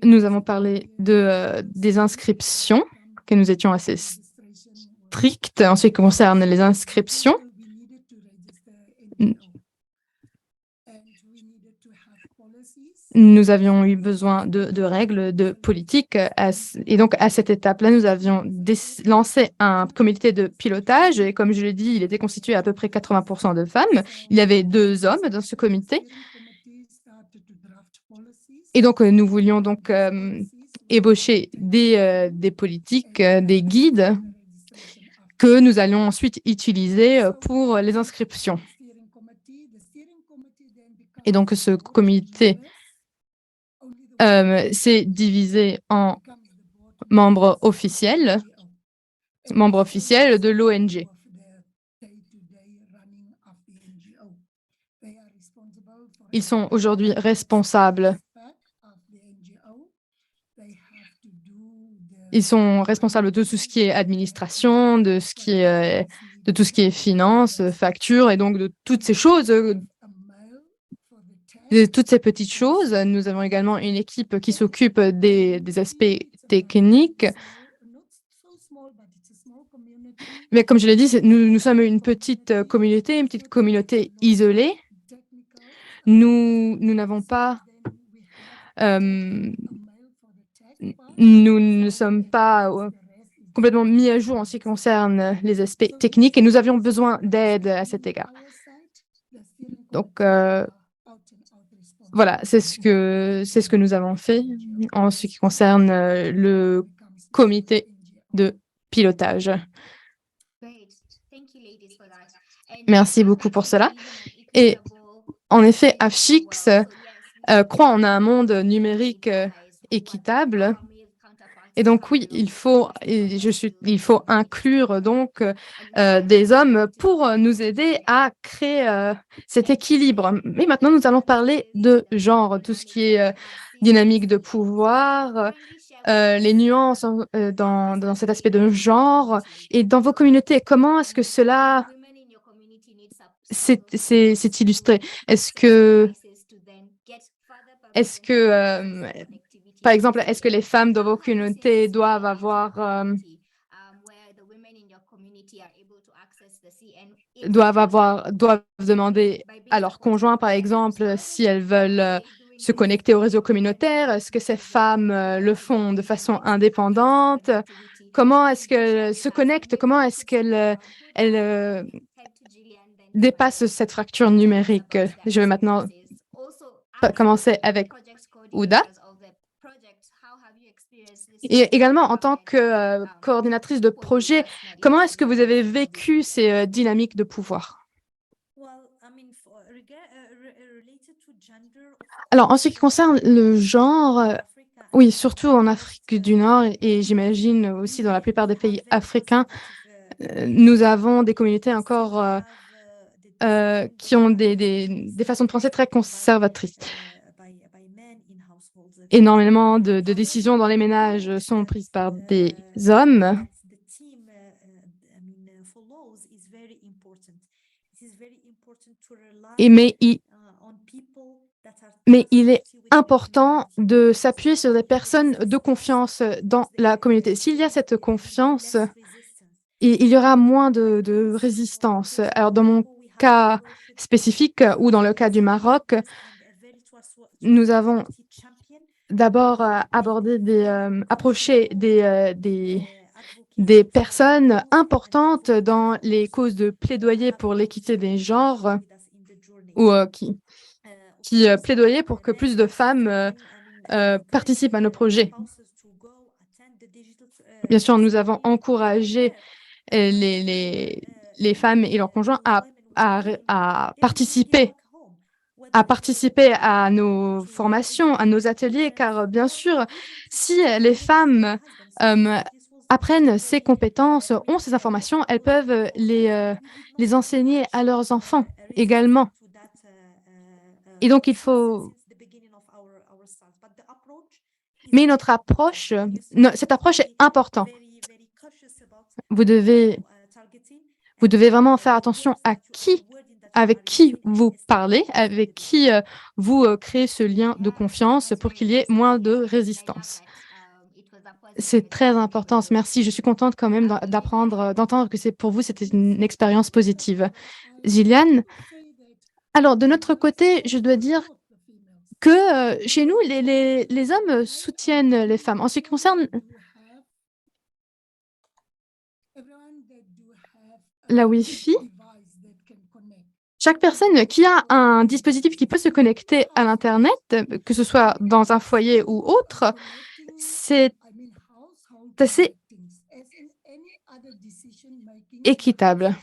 S1: nous avons parlé des inscriptions, que nous étions assez stricts en ce qui concerne les inscriptions. Nous avions eu besoin de règles, de politiques. Et donc, à cette étape-là, nous avions lancé un comité de pilotage. Et comme je l'ai dit, il était constitué à peu près 80% de femmes. Il y avait 2 hommes dans ce comité. Et donc, nous voulions donc ébaucher des politiques, des guides que nous allions ensuite utiliser pour les inscriptions. Et donc, ce comité s'est divisé en membres officiels de l'ONG. Ils sont aujourd'hui responsables. Ils sont responsables de tout ce qui est administration, de tout ce qui est finance, facture, et donc de toutes ces choses, de toutes ces petites choses. Nous avons également une équipe qui s'occupe des aspects techniques. Mais comme je l'ai dit, nous sommes une petite communauté isolée. Nous n'avons pas nous ne sommes pas complètement mis à jour en ce qui concerne les aspects techniques et nous avions besoin d'aide à cet égard. Donc, voilà, c'est ce que nous avons fait en ce qui concerne le comité de pilotage. Merci beaucoup pour cela. Et en effet, AFCHIX croit en un monde numérique équitable. Et donc oui, il faut inclure donc des hommes pour nous aider à créer cet équilibre. Mais maintenant, nous allons parler de genre, tout ce qui est dynamique de pouvoir, les nuances dans cet aspect de genre. Et dans vos communautés, comment est-ce que cela s'est illustré? Est-ce que par exemple, est-ce que les femmes dans vos communautés doivent demander à leur conjoint, par exemple, si elles veulent se connecter au réseau communautaire? Est-ce que ces femmes le font de façon indépendante? Comment est-ce qu'elles se connectent? Comment est-ce qu'elles dépassent cette fracture numérique? Je vais maintenant commencer avec Ouda. Et également, en tant que coordinatrice de projet, comment est-ce que vous avez vécu ces dynamiques de pouvoir? Alors, en ce qui concerne le genre, oui, surtout en Afrique du Nord et j'imagine aussi dans la plupart des pays africains, nous avons des communautés encore qui ont des façons de penser très conservatrices. Énormément de décisions dans les ménages sont prises par des hommes. Mais il est important de s'appuyer sur des personnes de confiance dans la communauté. S'il y a cette confiance, il y aura moins de résistance. Alors, dans mon cas spécifique ou dans le cas du Maroc, nous avons d'abord approché des personnes importantes dans les causes de plaidoyer pour l'équité des genres ou qui plaidoyaient pour que plus de femmes participent à nos projets. Bien sûr, nous avons encouragé les femmes et leurs conjoints à participer à nos formations, à nos ateliers, car bien sûr, si les femmes apprennent ces compétences, ont ces informations, elles peuvent les enseigner à leurs enfants également. Et donc, il faut Mais cette approche est importante. Vous devez vraiment faire attention avec qui vous parlez, avec qui vous créez ce lien de confiance pour qu'il y ait moins de résistance. C'est très important. Merci. Je suis contente quand même d'entendre que pour vous, c'était une expérience positive. Gillian, alors de notre côté, je dois dire que chez nous, les hommes soutiennent les femmes. En ce qui concerne la Wi-Fi, chaque personne qui a un dispositif qui peut se connecter à l'Internet, que ce soit dans un foyer ou autre, c'est assez équitable.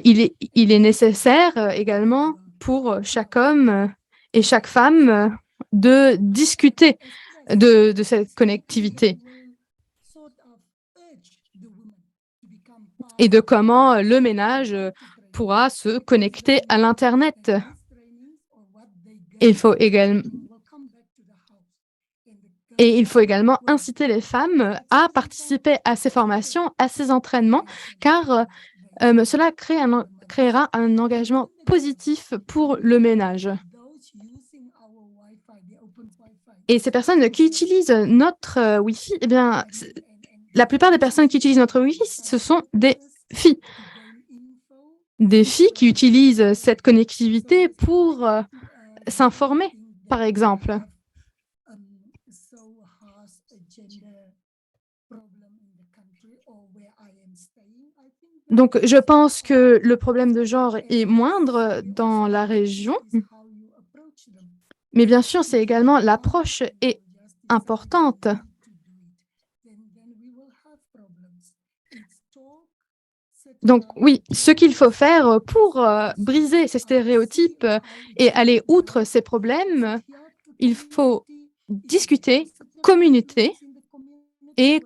S1: Il est nécessaire également pour chaque homme et chaque femme de discuter de cette connectivité et de comment le ménage pourra se connecter à l'Internet. Il faut également inciter les femmes à participer à ces formations, à ces entraînements, car cela créera un engagement positif pour le ménage. Et ces personnes qui utilisent notre Wi-Fi, eh bien, la plupart des personnes qui utilisent notre Wi-Fi, ce sont des filles. Des filles qui utilisent cette connectivité pour s'informer, par exemple. Donc, je pense que le problème de genre est moindre dans la région. Mais bien sûr, c'est également l'approche est importante. Donc oui, ce qu'il faut faire pour briser ces stéréotypes et aller outre ces problèmes, il faut discuter, communiquer et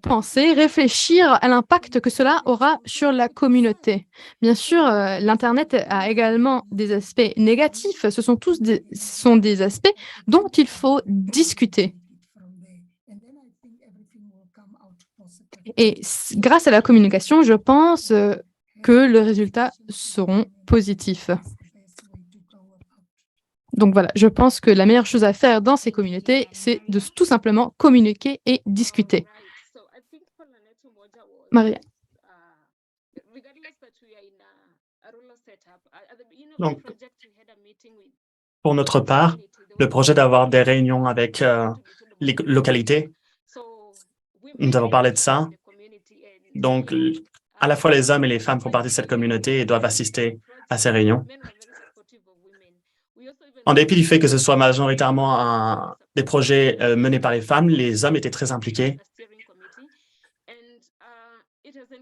S1: penser, réfléchir à l'impact que cela aura sur la communauté. Bien sûr, l'Internet a également des aspects négatifs. Ce sont des aspects dont il faut discuter. Et grâce à la communication, je pense que les résultats seront positifs. Donc voilà, je pense que la meilleure chose à faire dans ces communautés, c'est de tout simplement communiquer et discuter. Maria.
S3: Donc, pour notre part, le projet d'avoir des réunions avec les localités, nous avons parlé de ça. Donc, à la fois les hommes et les femmes font partie de cette communauté et doivent assister à ces réunions. En dépit du fait que ce soit majoritairement des projets menés par les femmes, les hommes étaient très impliqués.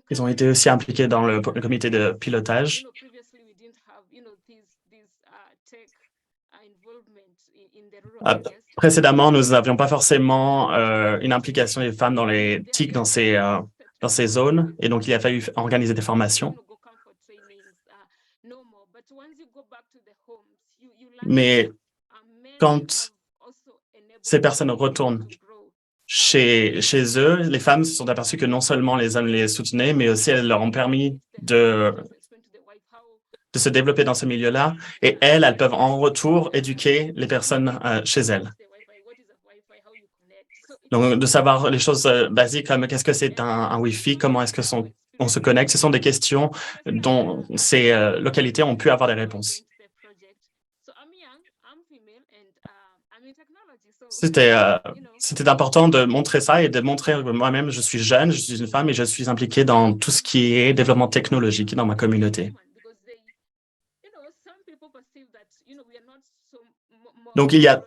S3: Ils ont été aussi impliqués dans le comité de pilotage. Précédemment, nous n'avions pas forcément une implication des femmes dans les TIC, dans ces zones, et donc il a fallu organiser des formations. Mais quand ces personnes retournent chez eux, les femmes se sont aperçues que non seulement les hommes les soutenaient, mais aussi elles leur ont permis de se développer dans ce milieu-là. Et elles peuvent en retour éduquer les personnes chez elles. Donc, de savoir les choses basiques comme qu'est-ce que c'est un Wi-Fi, comment est-ce que on se connecte, ce sont des questions dont ces localités ont pu avoir des réponses. C'était important de montrer ça et de montrer que moi-même, je suis jeune, je suis une femme et je suis impliquée dans tout ce qui est développement technologique dans ma communauté. Donc, il y a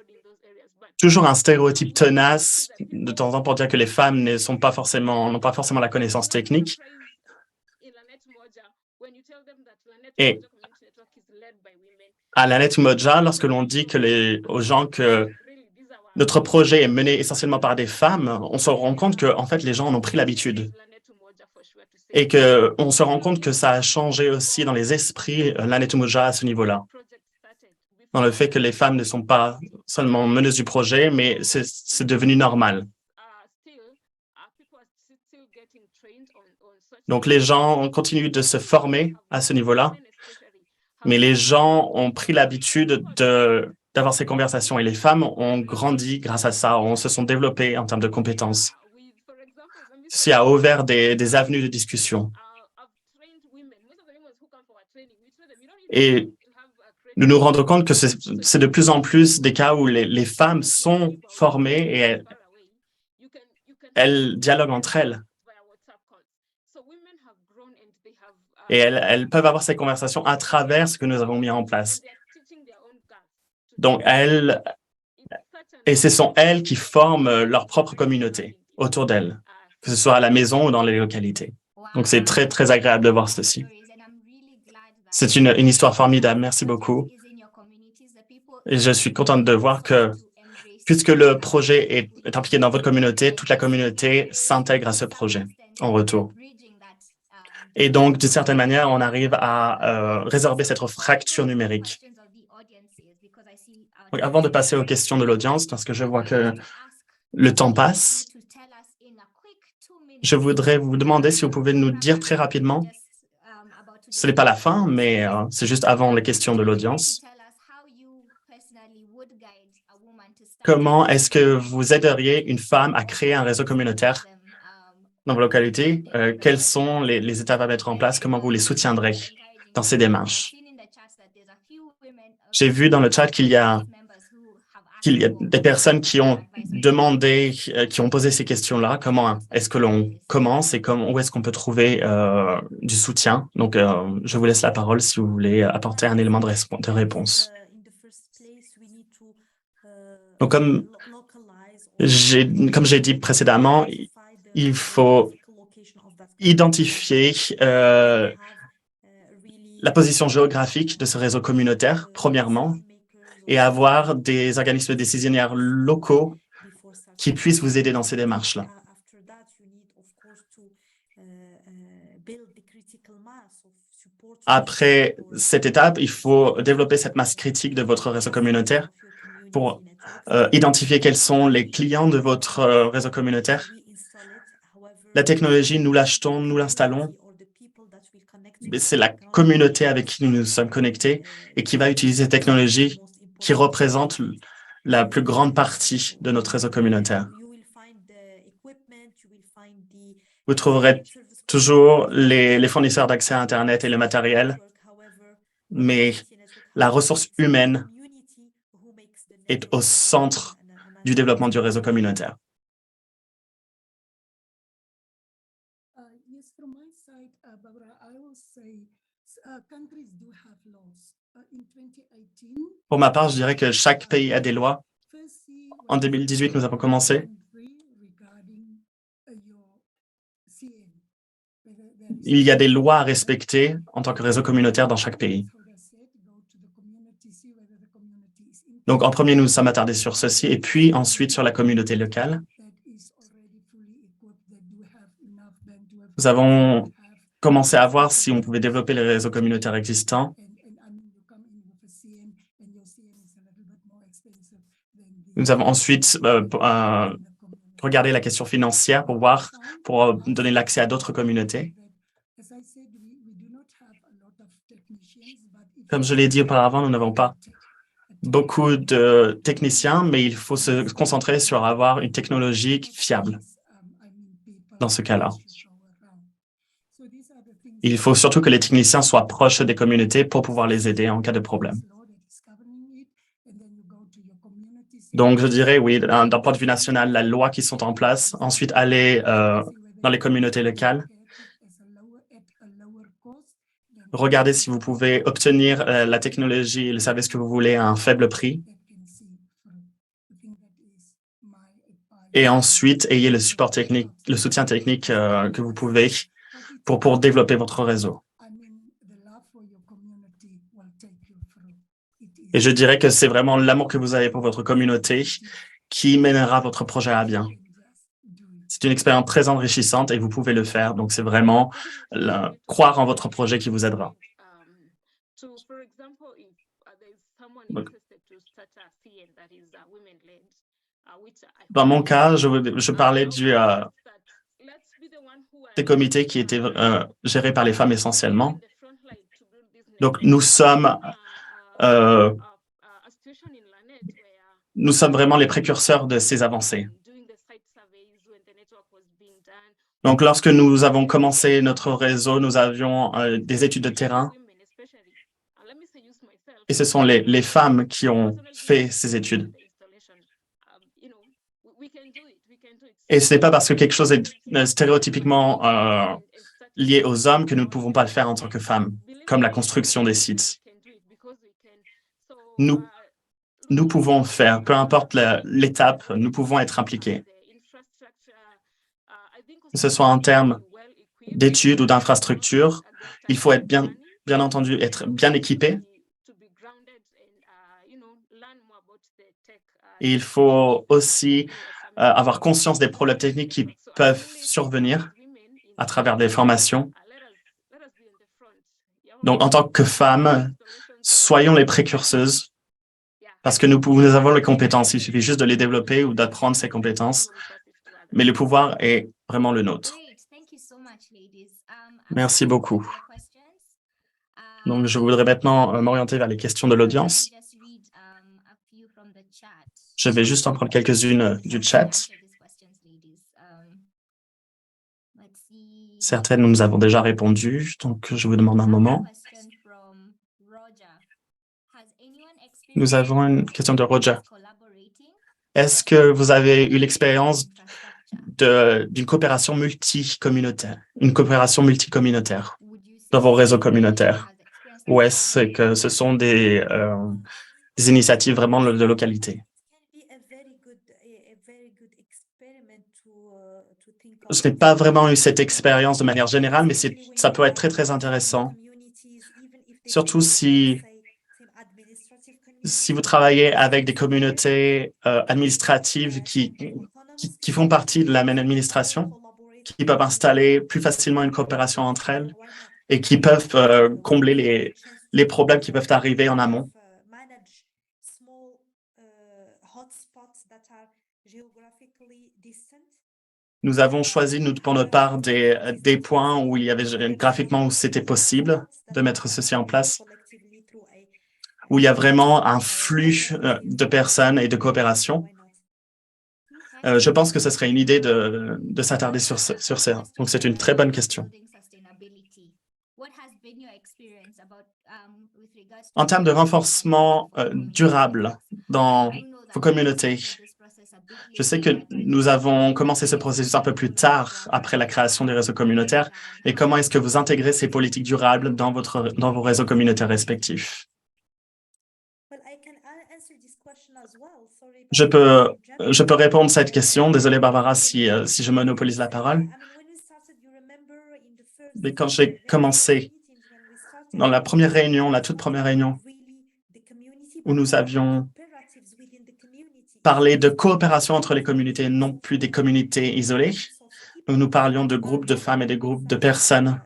S3: toujours un stéréotype tenace de temps en temps pour dire que les femmes n'ont pas forcément la connaissance technique. Et à Lanet Umoja, lorsque l'on dit aux gens que notre projet est mené essentiellement par des femmes, on se rend compte que, en fait, les gens en ont pris l'habitude. et qu'on se rend compte que ça a changé aussi dans les esprits Lanetumuja à ce niveau-là, dans le fait que les femmes ne sont pas seulement meneuses du projet, mais c'est devenu normal. Donc, les gens continuent de se former à ce niveau-là, mais les gens ont pris l'habitude d'avoir ces conversations et les femmes ont grandi grâce à ça, se sont développées en termes de compétences. Ceci a ouvert des avenues de discussion. Et nous nous rendons compte que c'est de plus en plus des cas où les femmes sont formées et elles dialoguent entre elles. Et elles peuvent avoir ces conversations à travers ce que nous avons mis en place. Donc, ce sont elles qui forment leur propre communauté autour d'elles, que ce soit à la maison ou dans les localités. Donc, c'est très, très agréable de voir ceci. C'est une histoire formidable. Merci beaucoup. Et je suis contente de voir que, puisque le projet est impliqué dans votre communauté, toute la communauté s'intègre à ce projet en retour. Et donc, d'une certaine manière, on arrive à résorber cette fracture numérique. Donc, avant de passer aux questions de l'audience, parce que je vois que le temps passe, je voudrais vous demander si vous pouvez nous dire très rapidement, ce n'est pas la fin, mais c'est juste avant les questions de l'audience, comment est-ce que vous aideriez une femme à créer un réseau communautaire dans vos localités? Quelles sont les étapes à mettre en place? Comment vous les soutiendrez dans ces démarches? J'ai vu dans le chat qu'il y a des personnes qui ont demandé, qui ont posé ces questions-là. Comment est-ce que l'on commence et où est-ce qu'on peut trouver du soutien? Donc, je vous laisse la parole si vous voulez apporter un élément de réponse. Donc, comme j'ai dit précédemment, il faut identifier la position géographique de ce réseau communautaire, premièrement, et avoir des organismes décisionnaires locaux qui puissent vous aider dans ces démarches-là. Après cette étape, il faut développer cette masse critique de votre réseau communautaire pour identifier quels sont les clients de votre réseau communautaire. La technologie, nous l'achetons, nous l'installons. C'est la communauté avec qui nous nous sommes connectés et qui va utiliser cette technologie qui représente la plus grande partie de notre réseau communautaire. Vous trouverez toujours les fournisseurs d'accès à Internet et le matériel, mais la ressource humaine est au centre du développement du réseau communautaire. Pour ma part, je dirais que chaque pays a des lois. En 2018, nous avons commencé. Il y a des lois à respecter en tant que réseau communautaire dans chaque pays. Donc, en premier, nous nous sommes attardés sur ceci et puis ensuite sur la communauté locale. Nous avons commencé à voir si on pouvait développer les réseaux communautaires existants. Nous avons ensuite regardé la question financière pour donner l'accès à d'autres communautés. Comme je l'ai dit auparavant, nous n'avons pas beaucoup de techniciens, mais il faut se concentrer sur avoir une technologie fiable dans ce cas-là. Il faut surtout que les techniciens soient proches des communautés pour pouvoir les aider en cas de problème. Donc, je dirais, oui, d'un point de vue national, la loi qui sont en place, ensuite aller dans les communautés locales, regardez si vous pouvez obtenir la technologie et le service que vous voulez à un faible prix. Et ensuite, ayez le support technique, le soutien technique que vous pouvez pour développer votre réseau. Et je dirais que c'est vraiment l'amour que vous avez pour votre communauté qui mènera votre projet à bien. C'est une expérience très enrichissante et vous pouvez le faire. Donc, c'est vraiment croire en votre projet qui vous aidera. Donc, dans mon cas, je parlais des comités qui étaient gérés par les femmes essentiellement. Donc, nous sommes vraiment les précurseurs de ces avancées. Donc, lorsque nous avons commencé notre réseau, nous avions des études de terrain. Et ce sont les femmes qui ont fait ces études. Et ce n'est pas parce que quelque chose est stéréotypiquement lié aux hommes que nous ne pouvons pas le faire en tant que femmes, comme la construction des sites. Nous pouvons faire, peu importe l'étape, nous pouvons être impliqués. Que ce soit en termes d'études ou d'infrastructures, il faut être bien entendu, être bien équipé. Et il faut aussi avoir conscience des problèmes techniques qui peuvent survenir à travers des formations. Donc, en tant que femmes, soyons les précurseuses parce que nous avons les compétences. Il suffit juste de les développer ou d'apprendre ces compétences. Mais le pouvoir est vraiment le nôtre. Merci beaucoup. Donc, je voudrais maintenant m'orienter vers les questions de l'audience. Je vais juste en prendre quelques-unes du chat. Certaines, nous avons déjà répondu, donc je vous demande un moment. Nous avons une question de Roger. Est-ce que vous avez eu l'expérience d'une coopération multicommunautaire, dans vos réseaux communautaires? Ou est-ce que ce sont des initiatives vraiment de localité? Je n'ai pas vraiment eu cette expérience de manière générale, mais ça peut être très, très intéressant. Surtout si vous travaillez avec des communautés administratives qui font partie de la même administration, qui peuvent installer plus facilement une coopération entre elles et qui peuvent combler les problèmes qui peuvent arriver en amont. Nous avons choisi, pour notre part, des points où il y avait graphiquement où c'était possible de mettre ceci en place, où il y a vraiment un flux de personnes et de coopération. Je pense que ce serait une idée de s'attarder sur ça. Donc, c'est une très bonne question. En termes de renforcement durable dans vos communautés, je sais que nous avons commencé ce processus un peu plus tard après la création des réseaux communautaires. Et comment est-ce que vous intégrez ces politiques durables dans vos réseaux communautaires respectifs? Je peux répondre à cette question. Désolé, Barbara, si je monopolise la parole. Mais quand j'ai commencé dans la toute première réunion, où nous avions parlé de coopération entre les communautés, non plus des communautés isolées, où nous parlions de groupes de femmes et de groupes de personnes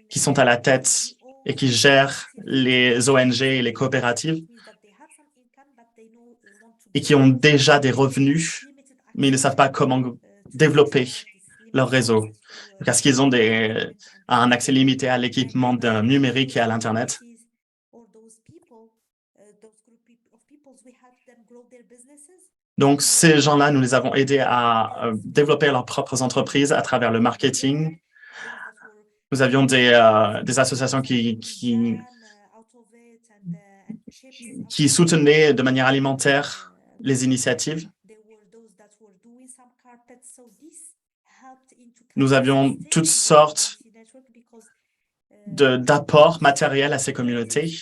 S3: qui sont à la tête et qui gèrent les ONG et les coopératives et qui ont déjà des revenus, mais ils ne savent pas comment développer leur réseau parce qu'ils ont un accès limité à l'équipement numérique et à l'Internet. Donc, ces gens-là, nous les avons aidés à développer leurs propres entreprises à travers le marketing. Nous avions des associations qui soutenaient de manière alimentaire les initiatives. Nous avions toutes sortes d'apports matériels à ces communautés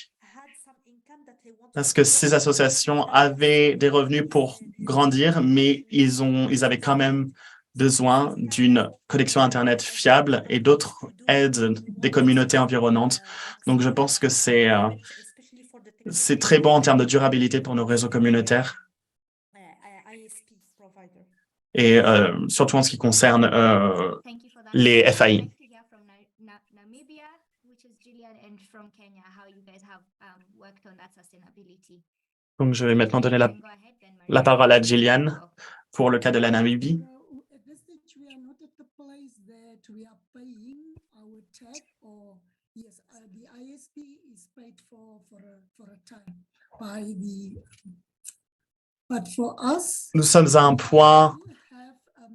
S3: parce que ces associations avaient des revenus pour grandir, mais ils avaient quand même besoin d'une connexion Internet fiable et d'autres aides des communautés environnantes. Donc, je pense que c'est très bon en termes de durabilité pour nos réseaux communautaires. et surtout en ce qui concerne
S2: Thank you for that.
S3: les
S2: I'd
S3: FAI.
S2: like to hear from Namibia, which is Gillian, and from Kenya, how you guys have worked on that sustainability.
S3: Donc, je vais maintenant donner
S2: You can go ahead then,
S3: la
S2: Maria.
S3: parole à Gillian pour le cas de la Namibie.
S4: At this stage, we are not at the place that we are paying our tech, or yes, the ISP is paid for a time by the. But for us,
S3: Nous sommes à un point
S4: we have,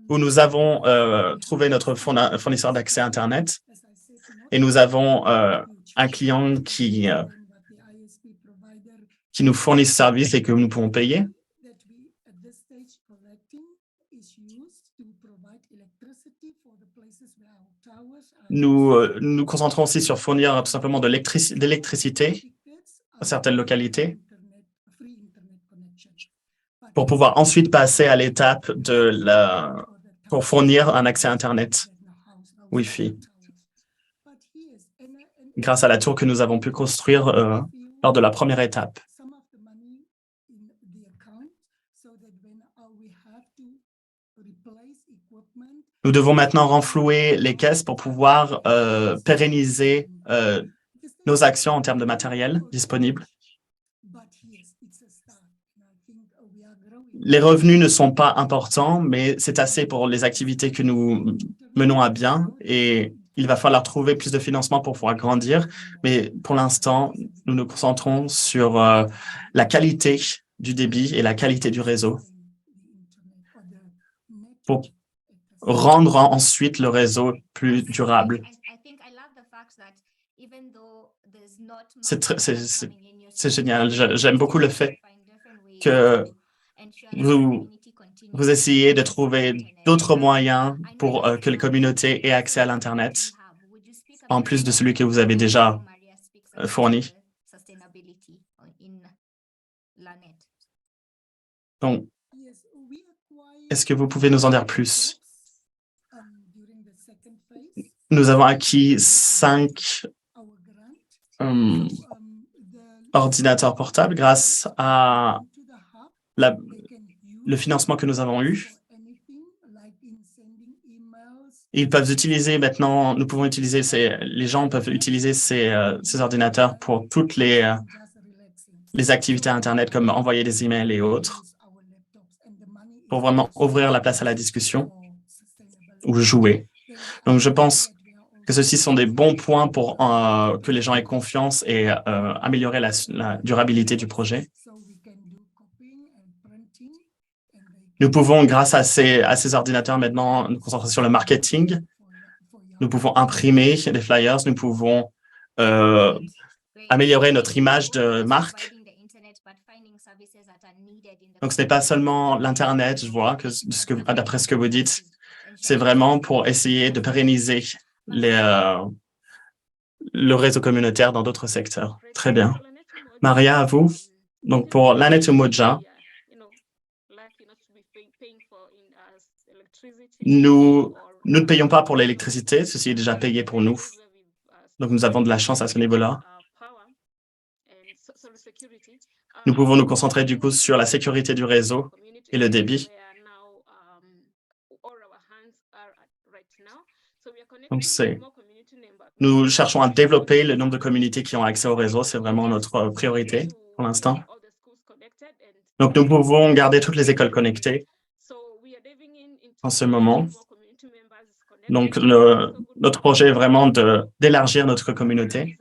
S3: où nous avons trouvé notre fournisseur d'accès Internet et nous avons un client qui nous fournit ce service et que nous pouvons payer. Nous nous concentrons aussi sur fournir tout simplement de l'électricité à certaines localités pour pouvoir ensuite passer à l'étape pour fournir un accès Internet Wi-Fi grâce à la tour que nous avons pu construire lors de la première étape. Nous devons maintenant renflouer les caisses pour pouvoir pérenniser nos actions en termes de matériel disponible. Les revenus ne sont pas importants, mais c'est assez pour les activités que nous menons à bien et il va falloir trouver plus de financement pour pouvoir grandir. Mais pour l'instant, nous nous concentrons sur la qualité du débit et la qualité du réseau pour rendre ensuite le réseau plus durable. C'est génial. J'aime beaucoup le fait que vous essayez de trouver d'autres moyens pour que les communautés aient accès à l'Internet, en plus de celui que vous avez déjà fourni. Donc, est-ce que vous pouvez nous en dire plus? Nous avons acquis 5 ordinateurs portables grâce à le financement que nous avons eu. Ils peuvent utiliser maintenant, nous pouvons utiliser les gens peuvent utiliser ces ordinateurs pour toutes les activités Internet comme envoyer des emails et autres, pour vraiment ouvrir la place à la discussion ou jouer. Donc, je pense que ceux-ci sont des bons points pour que les gens aient confiance et améliorer la durabilité du projet. Nous pouvons, grâce à ces ordinateurs, maintenant nous concentrer sur le marketing. Nous pouvons imprimer des flyers, nous pouvons améliorer notre image de marque. Donc, ce n'est pas seulement l'Internet, je vois, d'après ce que vous dites, c'est vraiment pour essayer de pérenniser le réseau communautaire dans d'autres secteurs. Très bien. Maria, à vous. Donc, pour Lanet Umoja, nous ne payons pas pour l'électricité, ceci est déjà payé pour nous. Donc, nous avons de la chance à ce niveau-là. Nous pouvons nous concentrer du coup sur la sécurité du réseau et le débit. Donc, nous cherchons à développer le nombre de communautés qui ont accès au réseau. C'est vraiment notre priorité pour l'instant. Donc, nous pouvons garder toutes les écoles connectées en ce moment. Donc, notre projet est vraiment d'élargir notre communauté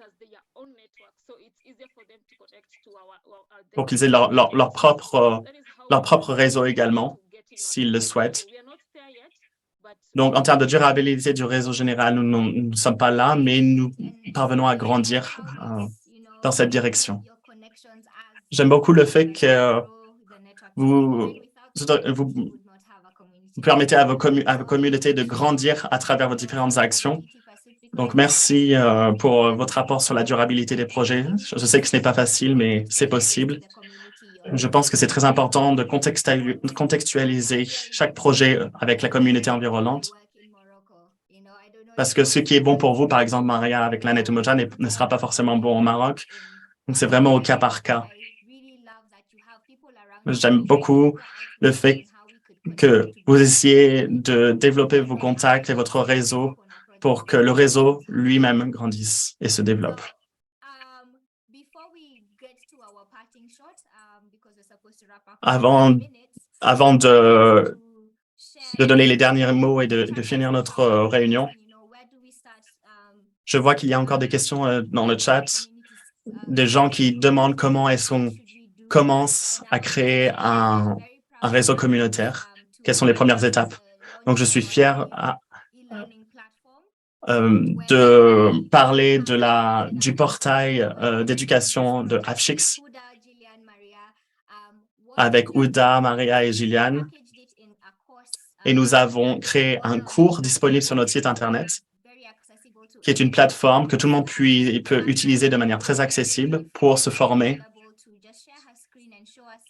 S3: pour qu'ils aient leur propre réseau également, s'ils le souhaitent. Donc, en termes de durabilité du réseau général, nous ne sommes pas là, mais nous parvenons à grandir dans cette direction. J'aime beaucoup le fait que vous permettez à vos communautés de grandir à travers vos différentes actions. Donc, merci pour votre rapport sur la durabilité des projets. Je sais que ce n'est pas facile, mais c'est possible. Je pense que c'est très important de contextualiser chaque projet avec la communauté environnante. Parce que ce qui est bon pour vous, par exemple, Maria, avec Lanet Umoja, ne sera pas forcément bon au Maroc. Donc, c'est vraiment au cas par cas. J'aime beaucoup le fait que vous essayez de développer vos contacts et votre réseau pour que le réseau lui-même grandisse et se développe. Avant de donner les derniers mots et de finir notre réunion, je vois qu'il y a encore des questions dans le chat, des gens qui demandent comment est-ce qu'on commence à créer un réseau communautaire, quelles sont les premières étapes. Donc, je suis fier de parler du portail d'éducation de AFSHIX avec Ouda, Maria et Gillian. Et nous avons créé un cours disponible sur notre site Internet, qui est une plateforme que tout le monde peut utiliser de manière très accessible pour se former.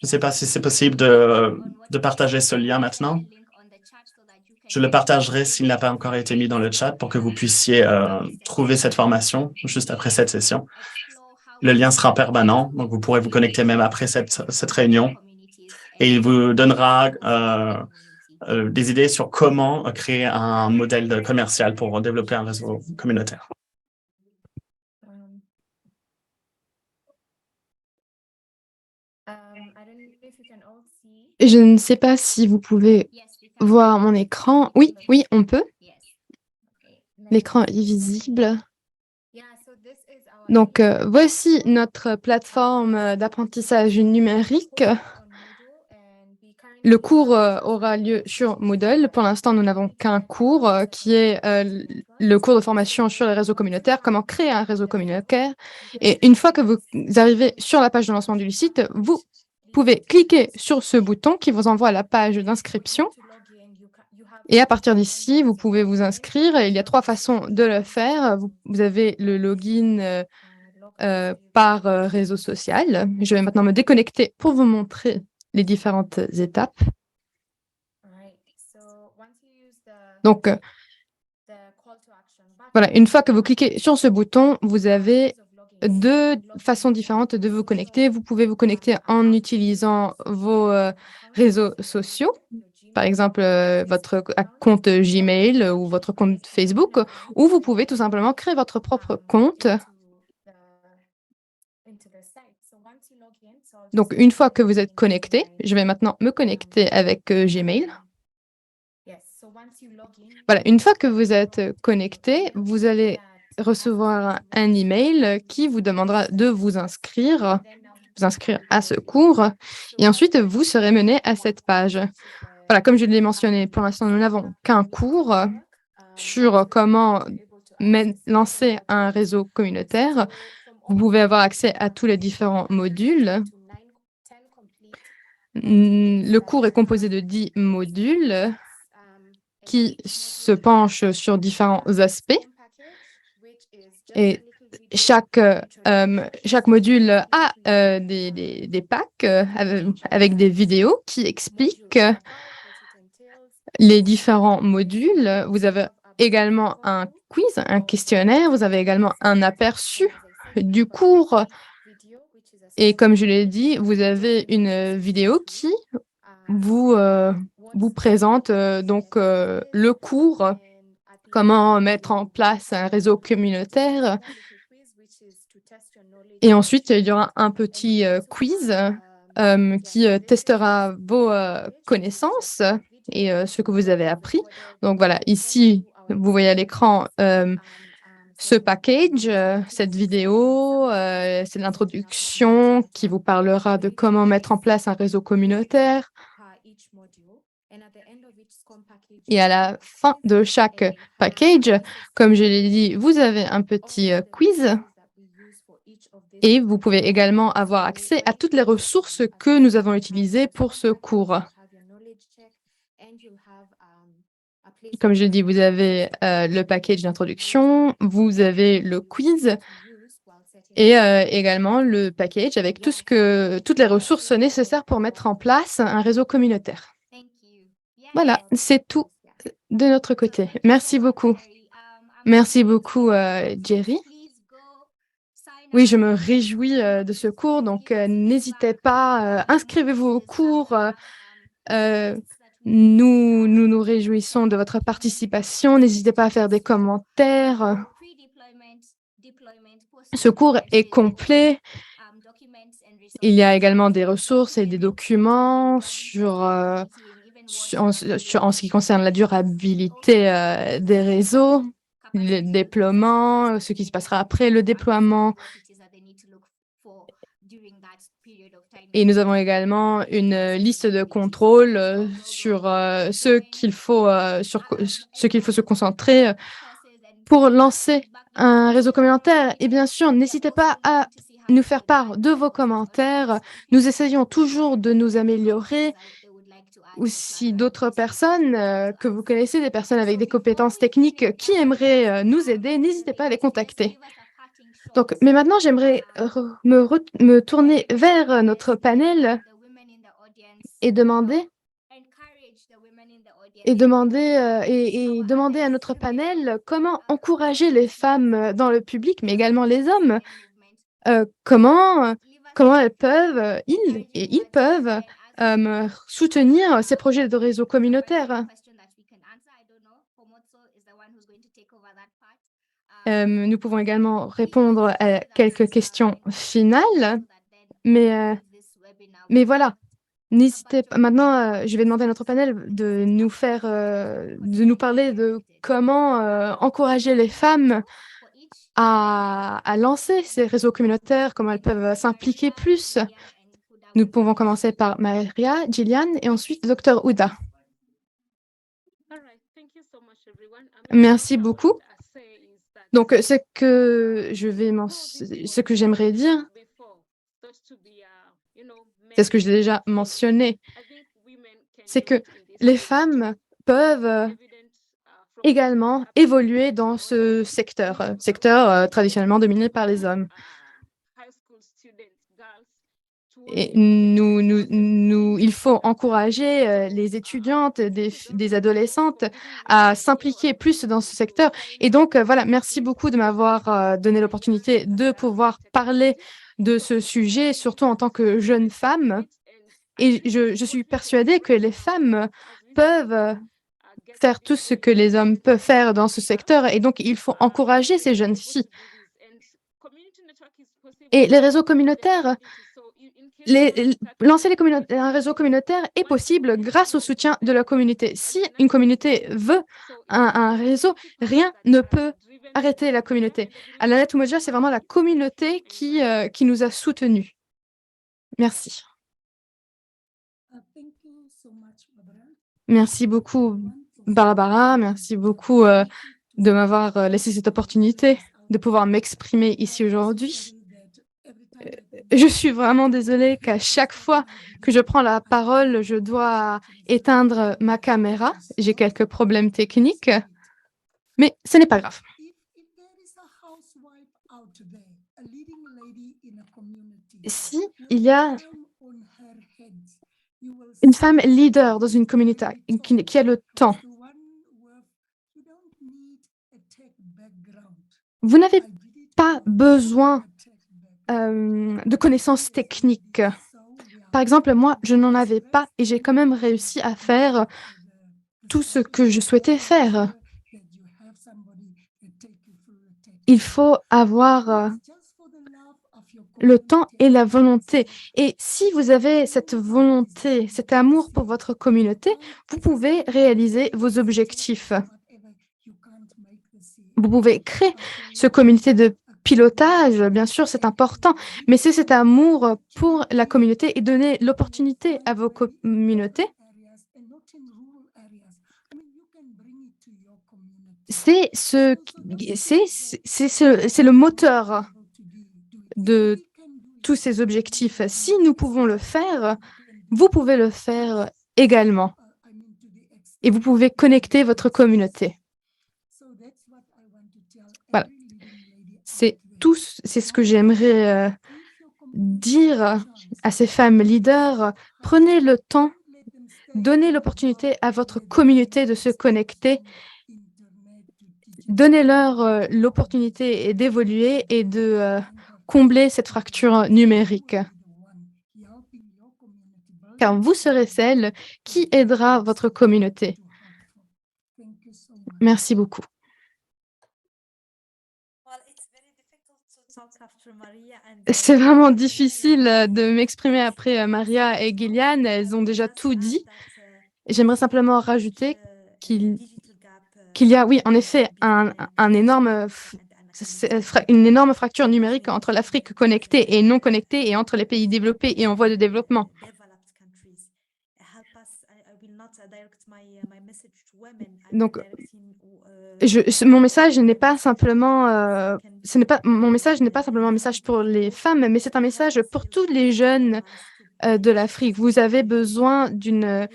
S3: Je ne sais pas si c'est possible de partager ce lien maintenant. Je le partagerai s'il n'a pas encore été mis dans le chat pour que vous puissiez trouver cette formation juste après cette session. Le lien sera permanent, donc vous pourrez vous connecter même après cette réunion. Et il vous donnera des idées sur comment créer un modèle commercial pour développer un réseau communautaire.
S1: Je ne sais pas si vous pouvez voir mon écran. Oui, oui, on peut. L'écran est visible. Donc, voici notre plateforme d'apprentissage numérique. Le cours aura lieu sur Moodle. Pour l'instant, nous n'avons qu'un cours qui est le cours de formation sur les réseaux communautaires, comment créer un réseau communautaire. Et une fois que vous arrivez sur la page de lancement du site, vous pouvez cliquer sur ce bouton qui vous envoie à la page d'inscription. Et à partir d'ici, vous pouvez vous inscrire. Il y a 3 façons de le faire. Vous avez le login par réseau social. Je vais maintenant me déconnecter pour vous montrer les différentes étapes. Donc, voilà, une fois que vous cliquez sur ce bouton, vous avez 2 façons différentes de vous connecter. Vous pouvez vous connecter en utilisant vos réseaux sociaux, par exemple votre compte Gmail ou votre compte Facebook, ou vous pouvez tout simplement créer votre propre compte. Donc, une fois que vous êtes connecté, je vais maintenant me connecter avec Gmail. Voilà, une fois que vous êtes connecté, vous allez recevoir un email qui vous demandera de vous inscrire à ce cours. Et ensuite, vous serez mené à cette page. Voilà, comme je l'ai mentionné, pour l'instant, nous n'avons qu'un cours sur comment lancer un réseau communautaire. Vous pouvez avoir accès à tous les différents modules. Le cours est composé de 10 modules qui se penchent sur différents aspects. Et chaque module a des packs avec des vidéos qui expliquent les différents modules. Vous avez également un quiz, un questionnaire. Vous avez également un aperçu du cours. Et comme je l'ai dit, vous avez une vidéo qui vous présente donc le cours, comment mettre en place un réseau communautaire. Et ensuite, il y aura un petit quiz qui testera vos connaissances et ce que vous avez appris. Donc voilà, ici, vous voyez à l'écran ce package, cette vidéo, c'est l'introduction qui vous parlera de comment mettre en place un réseau communautaire. Et à la fin de chaque package, comme je l'ai dit, vous avez un petit quiz et vous pouvez également avoir accès à toutes les ressources que nous avons utilisées pour ce cours. Comme je l'ai dit, vous avez le package d'introduction, vous avez le quiz et également le package avec toutes les ressources nécessaires pour mettre en place un réseau communautaire. Voilà, c'est tout de notre côté. Merci beaucoup. Merci beaucoup, Jerry. Oui, je me réjouis de ce cours, donc n'hésitez pas, inscrivez-vous au cours. Nous nous réjouissons de votre participation. N'hésitez pas à faire des commentaires. Ce cours est complet. Il y a également des ressources et des documents en ce qui concerne la durabilité des réseaux, le déploiement, ce qui se passera après le déploiement. Et nous avons également une liste de contrôle sur ce qu'il faut se concentrer pour lancer un réseau communautaire. Et bien sûr, n'hésitez pas à nous faire part de vos commentaires. Nous essayons toujours de nous améliorer. Ou si d'autres personnes que vous connaissez, des personnes avec des compétences techniques qui aimeraient nous aider, n'hésitez pas à les contacter. Donc, mais maintenant, j'aimerais me tourner vers notre panel et demander à notre panel comment encourager les femmes dans le public, mais également les hommes, comment elles peuvent, ils peuvent soutenir ces projets de réseau communautaire. Nous pouvons également répondre à quelques questions finales, mais voilà. N'hésitez pas. Maintenant, je vais demander à notre panel de nous parler de comment encourager les femmes à lancer ces réseaux communautaires, comment elles peuvent s'impliquer plus. Nous pouvons commencer par Maria, Gillian et ensuite Dr. Ouda. Merci beaucoup. Donc, ce que j'aimerais dire, c'est ce que j'ai déjà mentionné, c'est que les femmes peuvent également évoluer dans ce secteur traditionnellement dominé par les hommes. Et il faut encourager les étudiantes, des adolescentes à s'impliquer plus dans ce secteur. Et donc, voilà, merci beaucoup de m'avoir donné l'opportunité de pouvoir parler de ce sujet, surtout en tant que jeune femme. Et je suis persuadée que les femmes peuvent faire tout ce que les hommes peuvent faire dans ce secteur. Et donc, il faut encourager ces jeunes filles. Et les réseaux communautaires, lancer un réseau communautaire est possible grâce au soutien de la communauté. Si une communauté veut un réseau, rien ne peut arrêter la communauté. À la Net Umoja, c'est vraiment la communauté qui nous a soutenus. Merci. Merci beaucoup, Barbara. Merci beaucoup de m'avoir laissé cette opportunité de pouvoir m'exprimer ici aujourd'hui. Je suis vraiment désolée qu'à chaque fois que je prends la parole, je dois éteindre ma caméra. J'ai quelques problèmes techniques, mais ce n'est pas grave. Si il y a une femme leader dans une communauté qui a le temps, vous n'avez pas besoin de connaissances techniques. Par exemple, moi, je n'en avais pas et j'ai quand même réussi à faire tout ce que je souhaitais faire. Il faut avoir le temps et la volonté. Et si vous avez cette volonté, cet amour pour votre communauté, vous pouvez réaliser vos objectifs. Vous pouvez créer ce comité de pilotage, bien sûr, c'est important, mais c'est cet amour pour la communauté et donner l'opportunité à vos communautés. C'est le moteur de tous ces objectifs. Si nous pouvons le faire, vous pouvez le faire également. Et vous pouvez connecter votre communauté. Voilà. C'est ce que j'aimerais dire à ces femmes leaders. Prenez le temps, donnez l'opportunité à votre communauté de se connecter. Donnez-leur l'opportunité d'évoluer et de combler cette fracture numérique. car vous serez celle qui aidera votre communauté.
S4: Thank you so much.
S1: Merci beaucoup. C'est vraiment difficile de m'exprimer après Maria et Gillian. Elles ont déjà tout dit. J'aimerais simplement rajouter qu'il y a, oui, en effet, un énorme, une énorme fracture numérique entre l'Afrique connectée et non connectée et entre les pays développés et en voie de développement. Donc, mon message n'est pas simplement, mon message n'est pas simplement un message pour les femmes, mais c'est un message pour tous les jeunes de l'Afrique. Vous avez besoin de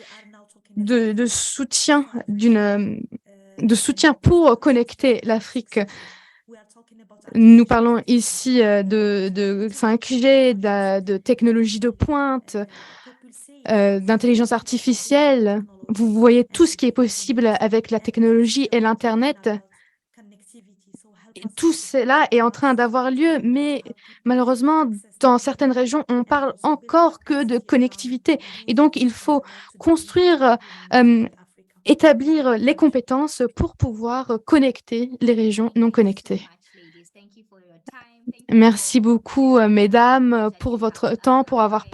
S1: soutien, de soutien pour connecter l'Afrique. Nous parlons ici de 5G, de technologies de pointe, d'intelligence artificielle. Vous voyez tout ce qui est possible avec la technologie et l'Internet. Tout cela est en train d'avoir lieu, mais malheureusement, dans certaines régions, on parle encore que de connectivité. Et donc, il faut construire, établir les compétences pour pouvoir connecter les régions non connectées. Merci beaucoup, mesdames, pour votre temps, pour avoir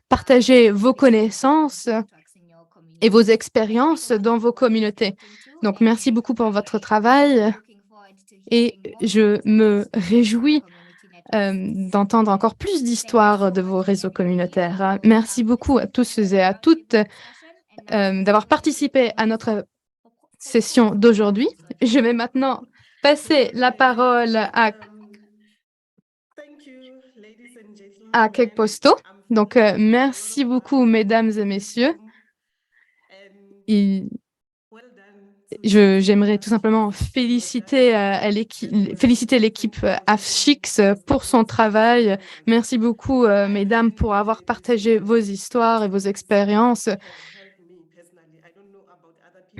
S1: partagé vos connaissances et vos expériences dans vos communautés. Donc, merci beaucoup pour votre travail et je me réjouis d'entendre encore plus d'histoires de vos réseaux communautaires. Merci beaucoup à tous et à toutes d'avoir participé à notre session d'aujourd'hui. Je vais maintenant passer la parole à Kek Posto. Donc, merci beaucoup, mesdames et messieurs. J'aimerais tout simplement féliciter l'équipe AFCHIX pour son travail. Merci beaucoup, mesdames, pour avoir partagé vos histoires et vos expériences.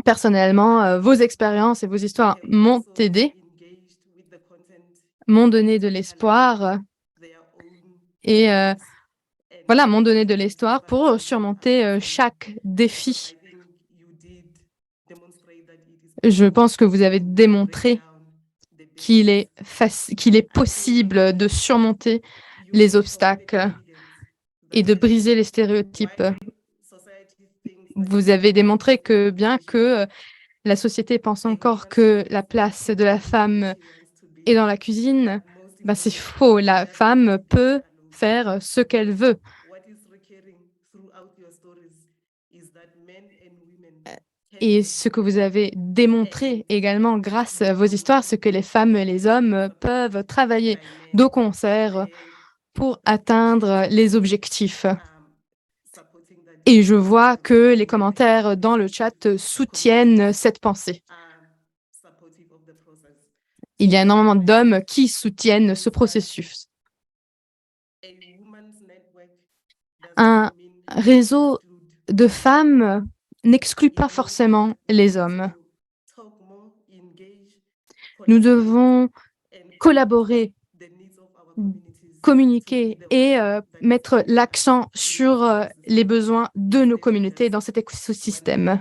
S1: Personnellement, vos expériences et vos histoires m'ont aidé, m'ont donné de l'espoir et voilà, m'ont donné de l'espoir pour surmonter chaque défi. Je pense que vous avez démontré qu'il est possible de surmonter les obstacles et de briser les stéréotypes. Vous avez démontré que bien que la société pense encore que la place de la femme est dans la cuisine, ben c'est faux. La femme peut faire ce qu'elle veut. Et ce que vous avez démontré également grâce à vos histoires, c'est que les femmes et les hommes peuvent travailler de concert pour atteindre les objectifs. Et je vois que les commentaires dans le chat soutiennent cette pensée. Il y a énormément d'hommes qui soutiennent ce processus. Un réseau de femmes n'exclut pas forcément les hommes. Nous devons collaborer, communiquer et mettre l'accent sur les besoins de nos communautés dans cet écosystème.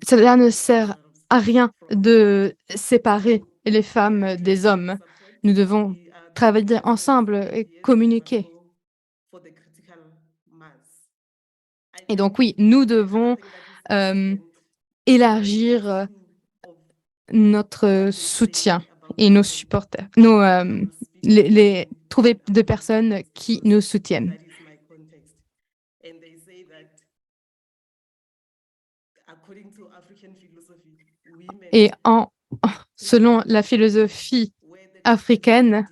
S1: Cela ne sert à rien de séparer les femmes des hommes. Nous devons travailler ensemble et communiquer. Et donc oui, nous devons élargir notre soutien et nos supporters, trouver de personnes qui nous soutiennent. Et selon la philosophie africaine,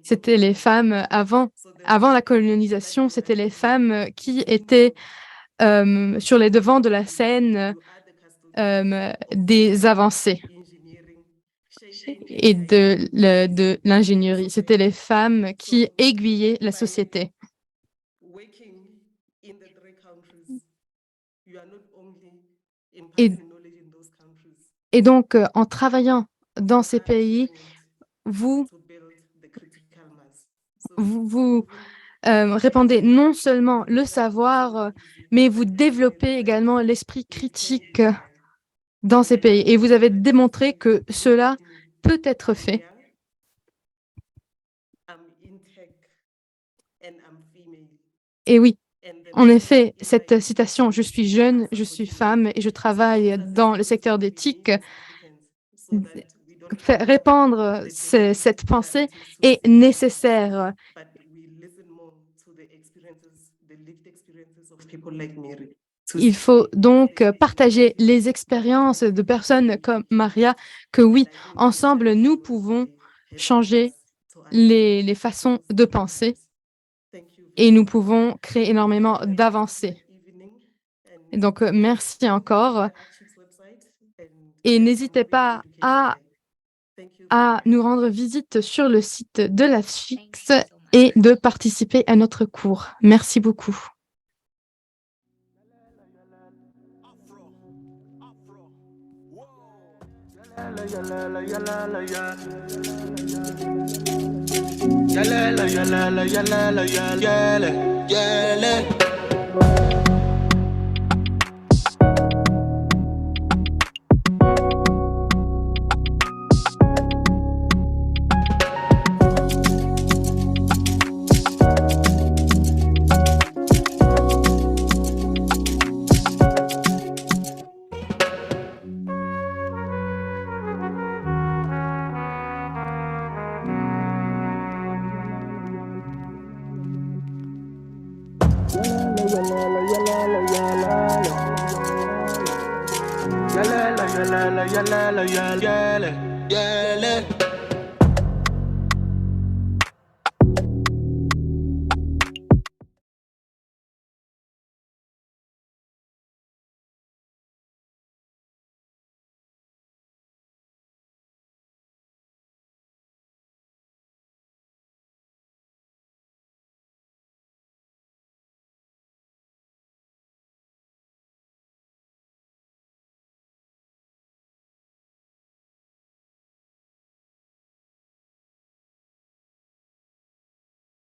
S1: c'était les femmes avant la colonisation, c'était les femmes qui étaient sur les devants de la scène des avancées et de l'ingénierie. C'était les femmes qui aiguillaient la société. Et donc, en travaillant dans ces pays, vous vous répandez non seulement le savoir, mais vous développez également l'esprit critique dans ces pays. Et vous avez démontré que cela peut être fait. Et oui, en effet, cette citation, je suis jeune, je suis femme et je travaille dans le secteur d'éthique, répandre cette pensée est nécessaire. Il faut donc partager les expériences de personnes comme Maria, que oui, ensemble, nous pouvons changer les façons de penser et nous pouvons créer énormément d'avancées. Donc, merci encore et n'hésitez pas à nous rendre visite sur le site de la FIX et de participer à notre cours. Merci beaucoup.
S5: Yeah.